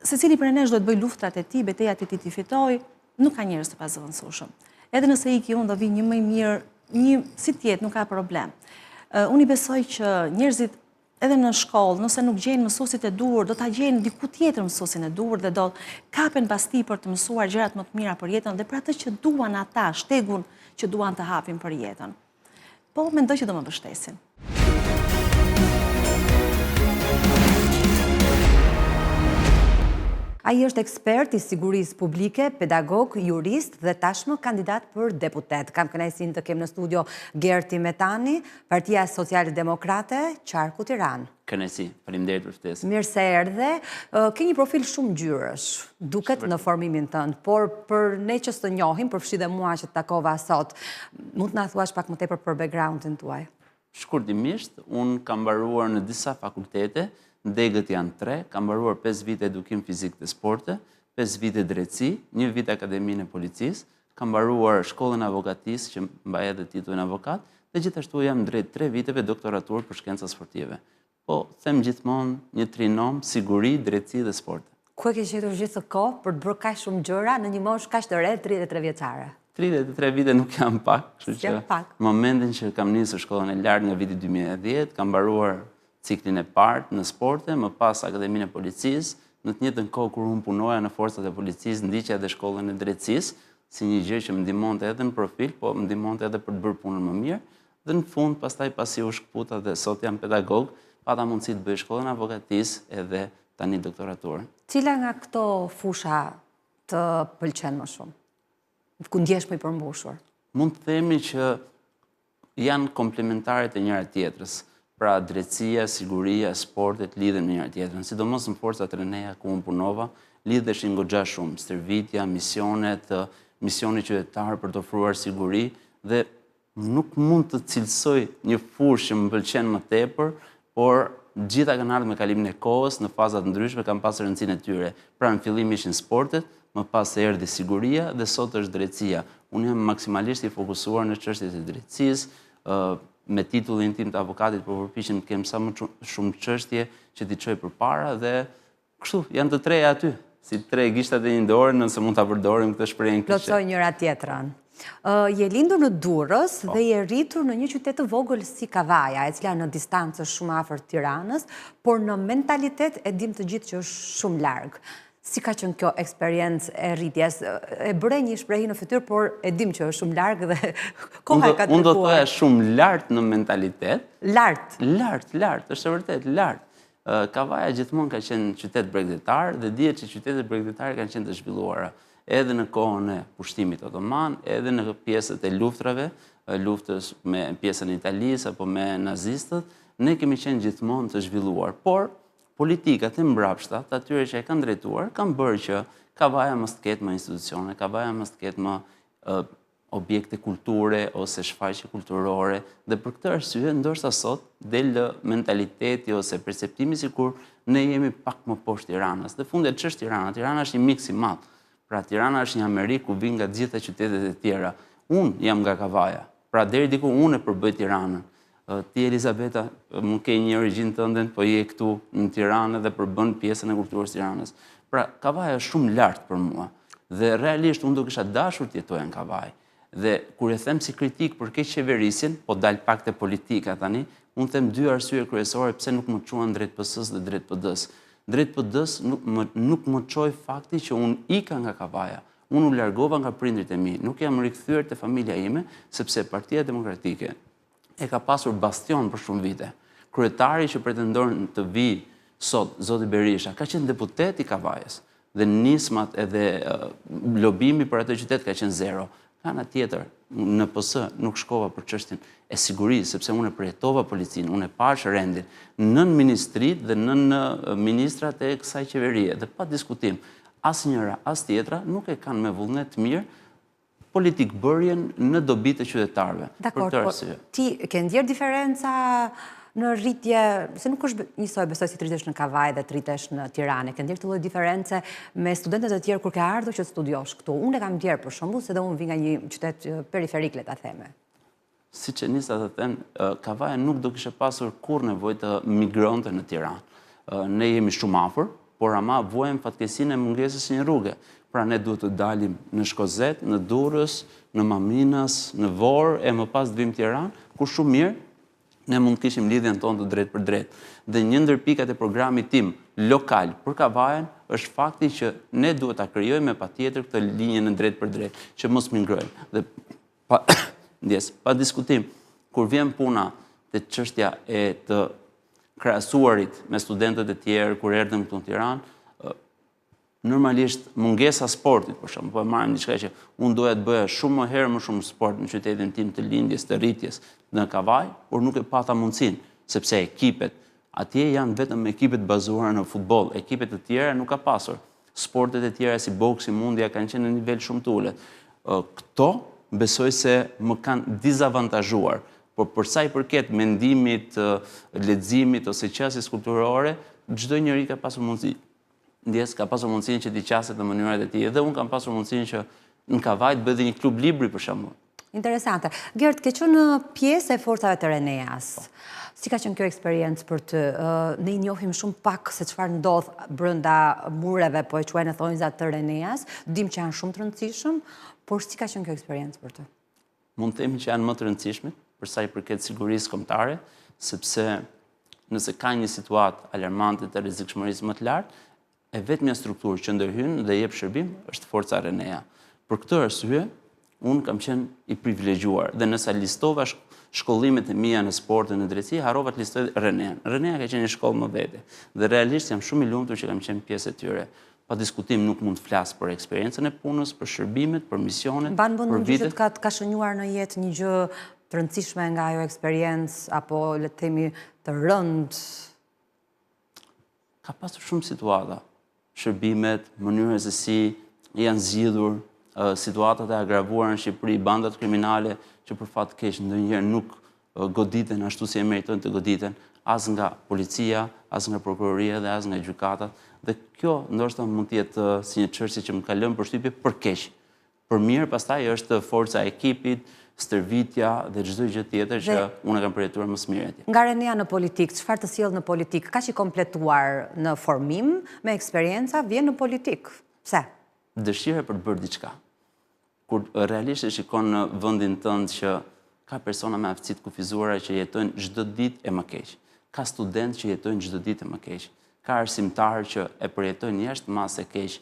Secili prej nesh duhet bëj luftrat e tij, betejat e tij t'i fitojë. Nuk ka njerëz të pazëvendësueshëm. Edhe nëse iki unë do vi një më i mirë, një si tjetë, nuk ka problem. Unë i besoj që njerëzit edhe në shkollë, nëse nuk gjenë mësuesit e duhur, do ta gjenë diku tjetër mësuesin e duhur dhe do kapen pas tij për të mësuar gjërat më të mira për jetën dhe për atë që duan ata, shtegun që duan të hapin për jetën. Po mendoj që do më mbështesin. Ai është ekspert i sigurisë publike, pedagog, jurist dhe tashmë kandidat për deputet. Kam kënaqësinë të kem në studio Gerti Metani, Partia Socialdemokrate, Qarku Tiranë. Kënaqësi, faleminderit për ftesën. Mirë se erdhe. Ke një profil shumë ngjyrësh, duket në formimin tënd, por për ne që s'të njohim, përfshi dhe mua që të takova sot, mund të na thuash pak më tepër për background-in tuaj? Shkurtimisht, unë kam mbaruar në disa fakultete. Degët janë 3, kam mbaruar 5 vite edukim fizik dhe sporte, 5 vite drejtësi, 1 vit akademinë e policisë, kam mbaruar shkollën avokatisë që mbaj edhe titullin avokat, dhe gjithashtu jam drejt 3 viteve doktoratur për shkenca sportive. Po, them gjithmonë një trinom, siguri, drejtësi dhe sporte. Ku e ke gjetur gjithë kohë për të bërë kaq shumë gjëra në një moshë kaq të re, 33 vjeçare? 33 vite nuk jam pak, kështu që në momentin që kam nisur shkollën e lartë nga viti 2010, kam mbaruar ciklin e partë në sporte, më pas akademinë e policisë, në të njëjtën kohë kur unë punoja në forcat e policisë, ndiqja edhe shkollën e drejtësisë, si një gjë që më ndihmonte edhe në profil, po më ndihmonte edhe për të bërë punën më mirë, dhe në fund pastaj pasi u shkputa dhe sot jam pedagog, pata mundësi të bëj shkollën e avokatisë edhe tani doktoraturën. Cila nga këto fusha të pëlqen më shumë? ku ndjesh më i përmbushur? Mund të themi që janë komplementare të njëra tjetrës. Pra drejtësia, siguria, sportet lidhen me njëra tjetrën. Sidomos në forcat Renea ku unë punova, lidheshin goxha shumë, stërvitja, misioni qytetar për të ofruar siguri dhe nuk mund të cilësoj një fushë që më pëlqen më tepër, por gjitha kanë ardhur me kalimin e kohës, në fazat ndryshme kanë pasur rëndësinë e tyre. Pra në fillim ishin sportet, më pas erdhi siguria dhe sot është drejtësia. Unë jam maksimalisht i fokusuar në çështjet e drejtësisë, me titullin tim të avokatit, por përpiqem të kem sa më shumë çështje që t'i çoj përpara dhe kështu janë të treja aty, si tre gishtat e një dore, nëse mund ta përdorim këtë shprehje. Plotsoj njëra tjetrën. Je lindur në Durrës dhe je rritur në një qytet të vogël si Kavaja, e cila në distancë është shumë afër Tiranës, por në mentalitet e dim të gjithë që është shumë larg. Si ka qenë kjo eksperiencë e rritjes? E bëre një shprehje në fytyrë, por e dim që është shumë larg dhe koha e ka treguar. Unë do të thoya shumë lart në mentalitet. Lart. Lart, është e vërtet lart. Kavaja gjithmonë ka qenë qytet bregdetar dhe dihet që qytetet bregdetare kanë qenë të zhvilluara edhe në kohën e pushtimit otoman, edhe në pjesët e luftrave, luftës me pjesën e Italisë apo me nazistët, ne kemi qenë gjithmonë të zhvilluar. Por politikat e mbrapshta, të atyre që e kanë drejtuar, kanë bërë që Kavaja mos të ketë më institucione, Kavaja mos të ketë më objekte kulture ose shfaqje kulturore, dhe për këtë arsye ndoshta sot del mentaliteti ose perceptimi sikur ne jemi pak më poshtë Tiranës. Dhe fundet ç'është Tirana? Tirana është një miks i madh. Pra Tirana është një Amerikë ku vijnë nga të gjitha qytetet e tjera. Unë jam nga Kavaja. Pra deri diku unë e përbëj Tiranën. Ti Elizabeta, mund ke një origjinë tënde, po je këtu në Tiranë dhe përbën pjesën e kulturës Tiranës. Pra Kavaja është shumë lart për mua. Dhe realisht unë do kisha dashur të jetoja në Kavajë. Dhe kur e them si kritik për keq qeverisin, po dal pak te politika tani, unë them dy arsye kryesore pse nuk më quan drejt PS-s dhe drejt PD-s. Drejt PD-s nuk më çoi fakti që unë ika nga Kavaja. Unë u largova nga prindrit e mi, nuk jam rikthyer te familja ime, sepse Partia Demokratike e ka pasur bastion për shumë vite. Kryetari që pretendon të vi sot, zoti Berisha, ka qenë deputet i Kavajës dhe nismat edhe lobimi për atë qytet ka qenë zero. Ana tjetër, në PS nuk shkova për çështjen e sigurisë, sepse unë përjetova policinë, unë pash rendin nën ministrit dhe nën ministrat e kësaj qeverie, dhe pa diskutim, asnjëra as tjetra nuk e kanë me vullnet të mirë politik bërjen në dobi të qytetarëve. Dakor, ti ke ndjer diferenca në rritje, se nuk është njësoj besoj si të rritesh në Kavaj dhe të rritesh në Tiranë, ke ndjer këtë lloj diference me studentët e tjerë kur ke ardhur që të studiosh këtu. Unë e kam ndjer për shembull se dhe unë vi nga një qytet periferik, le ta theme. Siç e nisa të them, Kavaja nuk do kishte pasur kurrë nevojë të migronte në Tiranë. Ne jemi shumë afër, por ama vuajmë fatkeqësinë e mungesës së një rruge. Pra ne duhet të dalim në Shkozet, në Durrës, në Maminas, në Vorë e më pas të vim Tiranë, ku shumë mirë ne mund të kishim lidhjen tonë të drejt për drejt. Dhe një ndër pikat e programit tim lokal për Kavajën është fakti që ne duhet ta krijojmë patjetër këtë linjë në drejt për drejt, që mos migrojnë. Dhe pa diskutim, kur vjen puna te çështja e të krahasuarit me studentët e tjerë kur erdhëm këtu në Tiranë, normalisht mungesa sportit, për shembull, po e marrim diçka që unë doja të bëja shumë më herë më shumë sport në qytetin tim të lindjes, të rritjes në Kavaj, por nuk e pata mundësinë, sepse ekipet atje janë vetëm ekipet bazuara në futboll, ekipet të tjera nuk ka pasur. Sportet e tjera si boksi, mundja kanë qenë në nivel shumë të ulët. Këto besoj se më kanë dizavantazhuar, por për sa i përket mendimit, leximit ose qasjes kulturore, çdo njeri ka pasur mundësi. Ndjes ka pasur mundësinë që t'i qaset në mënyrat e tij, dhe unë kam pasur mundësinë që në Kavaj të bëj dhe një klub libri për shembull. Interesante. Gert, ke qenë pjesë e forcave të Reneas. Si ka qenë kjo eksperiencë për të? Ne i njohim shumë pak se çfarë ndodh brenda mureve, po e quajnë thonjzat të Reneas. Dim që janë shumë të rëndësishëm, por si ka qenë kjo eksperiencë për të? Mund të themi që janë më të rëndësishme për sa i përket sigurisë kombëtare, sepse nëse ka një situatë alarmante të rrezikshmërisë më të lartë, e vetmja strukturë që ndërhyn dhe jep shërbim është forca Renea. Për këtë arsye, unë kam qenë i privilegjuar dhe nëse listova shkollimet e mia në sport dhe në drejtësi, harrova të listoj Renean. Renea ka qenë një shkollë më vete dhe realisht jam shumë i lumtur që kam qenë pjesë e tyre. pa diskutim nuk mund të flasë për eksperiencën e punës, për shërbimet, për misionet, për vitet. Ka shënjuar në jetë një gjë të rëndësishme nga ajo eksperiencë, apo le të themi të rënd? Ka pasur shumë situata. Shërbimet, mënyrë se si janë zgjidhur, situatat e agravuara në Shqipëri, bandat kriminale që për fat keq ndonjëherë nuk goditen ashtu si e meritojnë të goditen, as nga policia, as nga prokuroria dhe as nga gjykata. Dhe kjo ndoshta mund të jetë si një çështje që më ka lënë përshtypje për keq. Për mirë pastaj është forca e ekipit, stërvitja dhe çdo gjë tjetër që unë kam përjetuar më së miri atje. Nga renia në politikë, çfarë të sjell në politikë? Kaq i kompletuar në formim, me eksperjenca, vjen në politikë. Pse? Dëshira për të bërë diçka. Kur realisht e shikon në vendin tënd që ka persona me aftësi të kufizuara që jetojnë çdo ditë e më keq. Ka studentë që jetojnë çdo ditë e më keq. Ka arsimtarë që e përjetojnë jashtë masë e keq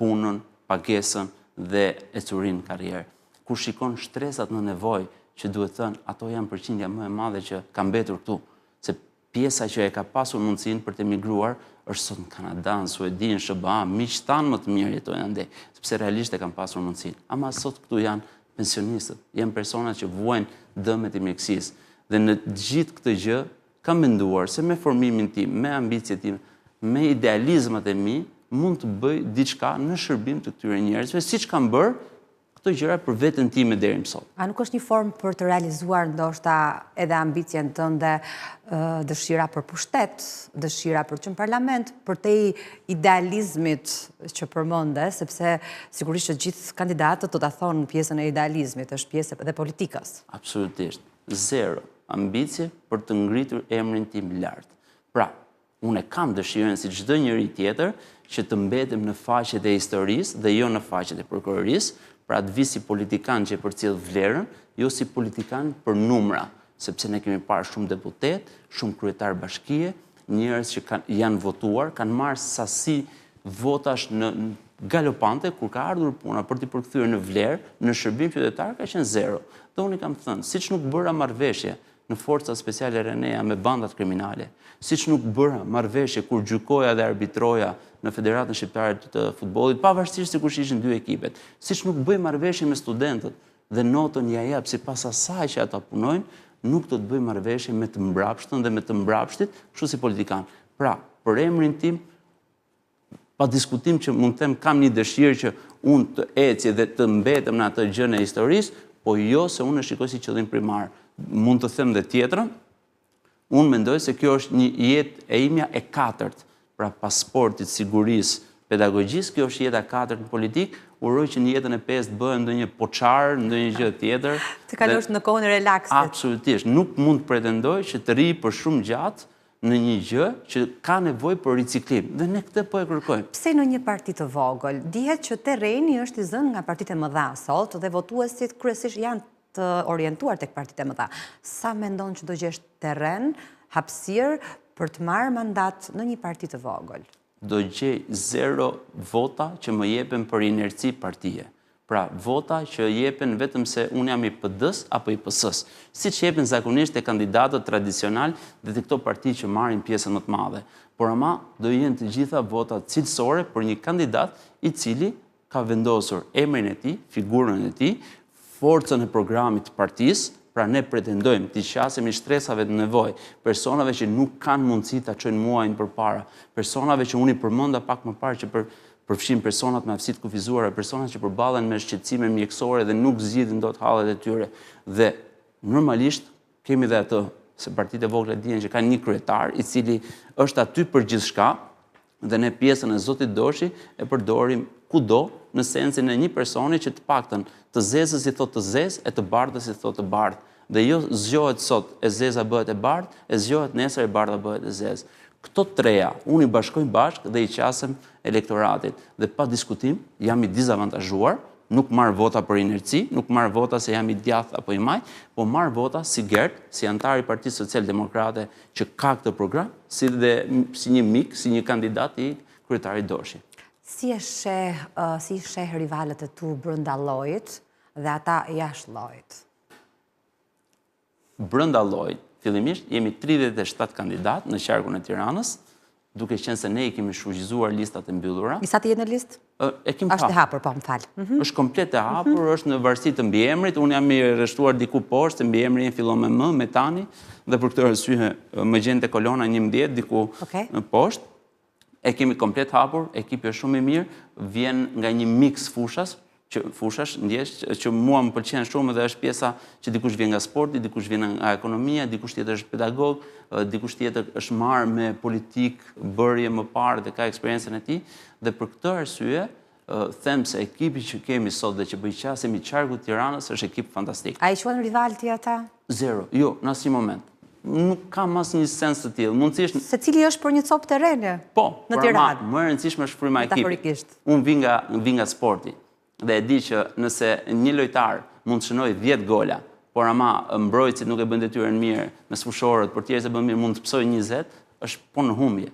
punën, pagesën dhe ecurinë karrierë. Kur shikon shtresat në nevojë, që duhet thënë ato janë përqindja më e madhe që ka mbetur këtu, se pjesa që e ka pasur mundësinë për të emigruar është sot në Kanada, në Suedi, në SBA, miq tanë më të mirë jetojnë andej, sepse realisht e kanë pasur mundësinë. Ama sot këtu janë pensionistët, janë persona që vuajnë dëmet e mjekësisë. Dhe në gjithë këtë gjë kam menduar se me formimin tim, me ambicjet tim, me idealizmat e mi, mund të bëj diçka në shërbim të këtyre njerëzve, siç kam bërë këto gjëra për veten time deri më sot. A nuk është një formë për të realizuar ndoshta edhe ambicjen tënde, dëshira për pushtet, dëshira për të qenë në parlament, për te idealizmit që përmende, sepse sigurisht që gjithë kandidatët do ta thonë pjesën e idealizmit, është pjesë edhe politikës. Absolutisht. Zero ambicie për të ngritur emrin tim lart. Pra, unë kam dëshirën si çdo njeri tjetër që të mbetem në faqet e historisë dhe jo në faqet e prokurorisë, pra të vi si politikan që e përcjell vlerën, jo si politikan për numra, sepse ne kemi parë shumë deputet, shumë kryetar bashkie, njerëz që janë votuar, kanë marrë sasi votash në galopante, kur ka ardhur puna për t'i përkthyer në vlerë, në shërbim qytetar ka qenë zero. Dhe unë kam thënë, siç nuk bëra marrëveshje në forca speciale Renea me bandat kriminale, siç nuk bëra marrëveshje kur gjykoja dhe arbitroja në Federatën Shqiptare të Futbollit, pavarësisht se kush ishin dy ekipet, siç nuk bëj marrëveshje me studentët dhe notën ja jap sipas asaj që ata punojnë, nuk do të bëj marrëveshje me të mbrapshtën dhe me të mbrapshtit, kështu si politikan. Pra, për emrin tim, pa diskutim që mund të them kam një dëshirë që unë të eci dhe të mbetem në atë gjën e historisë, po jo se unë e shikoj si qëllim primar. Mund të them dhe tjetrën, unë mendoj se kjo është një jetë e imja e katërt, pra pasportit, sigurisë, pedagogjisë, kjo është jeta e katërt në politikë, uroj që në jetën e pestë bëhem ndonjë poçar, ndonjë gjë tjetër. Të kalosh në kohën e relaksit. Absolutisht, nuk mund të pretendoj që të rri për shumë gjatë në një gjë që ka nevojë për riciklim, dhe ne këtë po e kërkojmë. Pse në një parti të vogël? Dihet që terreni është i zënë nga partitë e mëdha sot dhe votuesit kryesisht janë të orientuar tek partitë e mëdha. Sa mendon që do gjesh terren, hapësirë për të marrë mandat në një parti të vogël? Do gjej 0 vota që më jepen për inerci partije. Pra, vota që jepen vetëm se unë jam i PD-s apo i PS-s. Siç jepen zakonisht e kandidatët tradicional dhe të këto parti që marrin pjesën më të madhe. Por ama do jenë të gjitha vota cilësore për një kandidat i cili ka vendosur emrin e tij, figurën e tij, forcën e programit të partisë. Pra ne pretendojmë t'i qasemi shtresave të nevojë, personave që nuk kanë mundësi ta çojnë muajin përpara, personave që unë i përmenda pak më parë që përfshin personat me aftësi të kufizuara, personat që përballen me shqetësime mjekësore dhe nuk zgjidhin dot hallet e tyre. Dhe normalisht kemi dhe atë, se partitë e vogla dihen që kanë një kryetar i cili është aty për gjithçka dhe ne pjesën e Zotit Doshi e përdorim kudo në sensin e një personi që të paktën të zezës i thot të zezë e të bardhës i thot të bardhë. Dhe jo zgjohet sot e zeza bëhet e bardhë, e zgjohet nesër e bardha bëhet e zezë. Këto treja, unë i bashkoj bashkë dhe i qasem elektoratit. Dhe pa diskutim, jam i dizavantazhuar, nuk marr vota për inerci, nuk marr vota se jam i djathtë apo i maj, po marr vota si Gert, si antar i Partisë Social-Demokrate që ka këtë program, si një mik, si një kandidat i kryetarit Doshi. Si sheh rivalët e tu brenda llojit dhe ata jashtë llojit? Brenda llojit, fillimisht jemi 37 kandidat në qarkun e Tiranës, duke qenë se ne i kemi shfrytëzuar listat e mbyllura. I sa të jetë në listë? E kemi Është e hapur, po, më fal. Është komplet e hapur, është në varësi të mbiemrit. Unë jam i rreshtuar diku poshtë, mbiemri im fillon me M, me Tani, dhe për këtë arsye më gjen te kolona 11 diku në poshtë. E kemi komplet hapur, ekipi është shumë i mirë, vjen nga një mix fushash, ndjesh që mua më pëlqen shumë dhe është pjesa që dikush vjen nga sporti, dikush vjen nga ekonomia, dikush tjetër është pedagog, dikush tjetër është marrë me politik, bërje më parë dhe ka eksperiencën e tij, dhe për këtë arsye them se ekipi që kemi sot dhe që bëj qasemi qarku të Tiranës është ekip fantastik. A i quhen rival ti ata? Zero, jo, në asnjë moment. Nuk kam asnjë sens të tillë. Mundësisht se cili është për një copë terrene? Po, në Tiranë. Më e rëndësishme është fryma e ekipit. Metaforikisht. Unë vi nga sporti dhe e di që nëse një lojtar mund të shënojë 10 gola, por ama mbrojtësit nuk e bën detyrën mirë, në sfushorët, portierët e bën mirë mund të psojë 20, është po në humbje.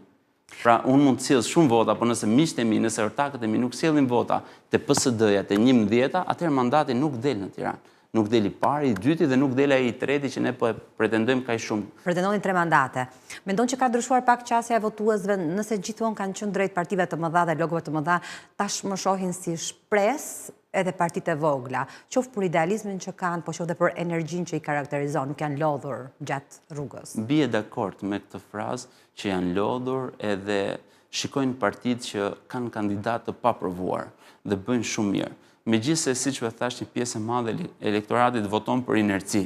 Pra unë mund të sjell shumë vota, por nëse miqtë e mi, nëse ortakët e mi nuk sjellin vota te PSD-ja, te 11-ta, atëherë mandati nuk del në Tiranë. Nuk deli pari, i dyti dhe nuk deli ai i treti që ne po e pretendojmë kaq shumë. Pretendojnë 3 mandate. Mendon që ka ndryshuar pak qasja e votuesve nëse gjithmonë kanë qenë drejt partive të mëdha dhe logove të mëdha, tash më shohin si shpresë edhe partitë e vogla, qoftë për idealizmin që kanë, po qoftë për energjinë që i karakterizon, nuk janë lodhur gjatë rrugës. Bie dakord me këtë frazë që janë lodhur edhe shikojnë partitë që kanë kandidatë të paprovuar dhe bëjnë shumë mirë. Megjithëse, siç u thash, një pjesë e madhe e elektoratit voton për inerci.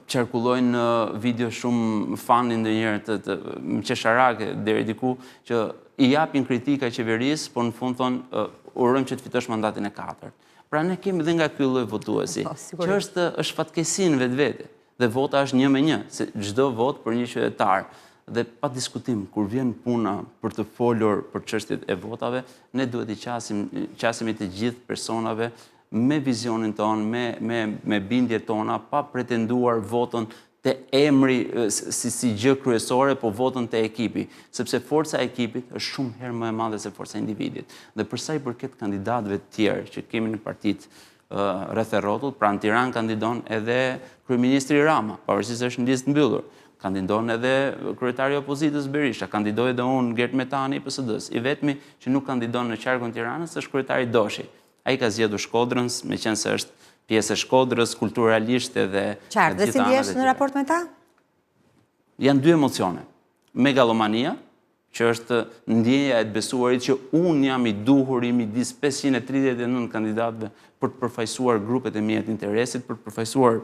Qarkullojnë video shumë fani ndonjëherë të qesharake deri diku që i japin kritika qeverisë, por në fund thonë urojmë që të fitosh mandatin e 4. Pra ne kemi dhe nga ky lloj votuesi, që është fatkeqësi në vetvete dhe vota është 1-1, se çdo vot për një qytetar. Dhe pa diskutim, kur vjen puna për të folur për çështjet e votave, ne duhet i qasemi të gjithë personave me vizionin ton, me bindjet tona, pa pretenduar votën te emri si gjë kryesore, po votën te ekipi, sepse forca e ekipit është shumë herë më e madhe se forca e individit. Dhe për sa i përket kandidatëve të tjerë që kemi në partitë rreth e rrotullt, pra në Tiranë kandidon edhe kryeministri Rama, pavarësisht se është në listë mbyllur. Kandidon edhe kryetari i opozitës Berisha, kandidoi edhe unë Gert Metani i PSD-s. I vetmi që nuk kandidon në qarkun e Tiranës është kryetari Doshi. Ai ka zgjedhur Shkodrën, meqense se është pjesë e Shkodrës, kulturalisht edhe qartë. Dhe si ndjesh në raport me ta? Janë 2 emocione. Megalomania, që është ndjenja e të besuarit që unë jam i duhur i midis 539 kandidatëve për të përfaqësuar grupet e mia të interesit, për të përfaqësuar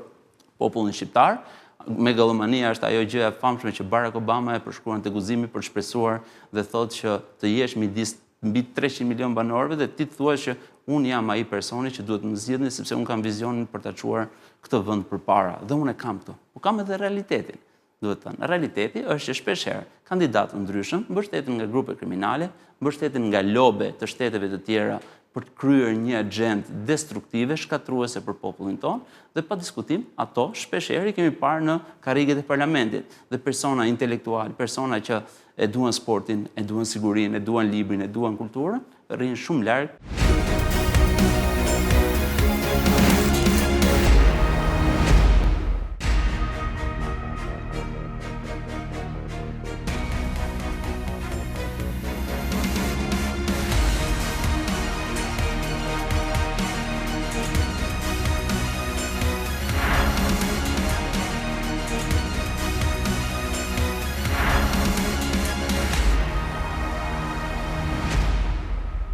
popullin shqiptar. Megalomania është ajo gjë e famshme që Barack Obama e përshkruan te guzimi për të shpresuar dhe thotë që të jesh midis mbi 300 milion banorëve dhe ti thua që unë jam ai personi që duhet më zgjidhni sepse unë kam vizionin për ta çuar këtë vend përpara dhe unë e kam këtu. Po kam edhe realitetin. Duhet thënë, realiteti është që shpesh herë kandidatë të ndryshëm mbështeten nga grupe kriminale, mbështeten nga lobe të shteteve të tjera për të kryer një agjendë destruktive, shkatruese për popullin tonë, dhe pa diskutim, ato shpesh herë kemi parë në karriget e parlamentit, dhe persona intelektual, persona që e duan sportin, e duan sigurinë, e duan librin, e duan kulturën, rrinë shumë larg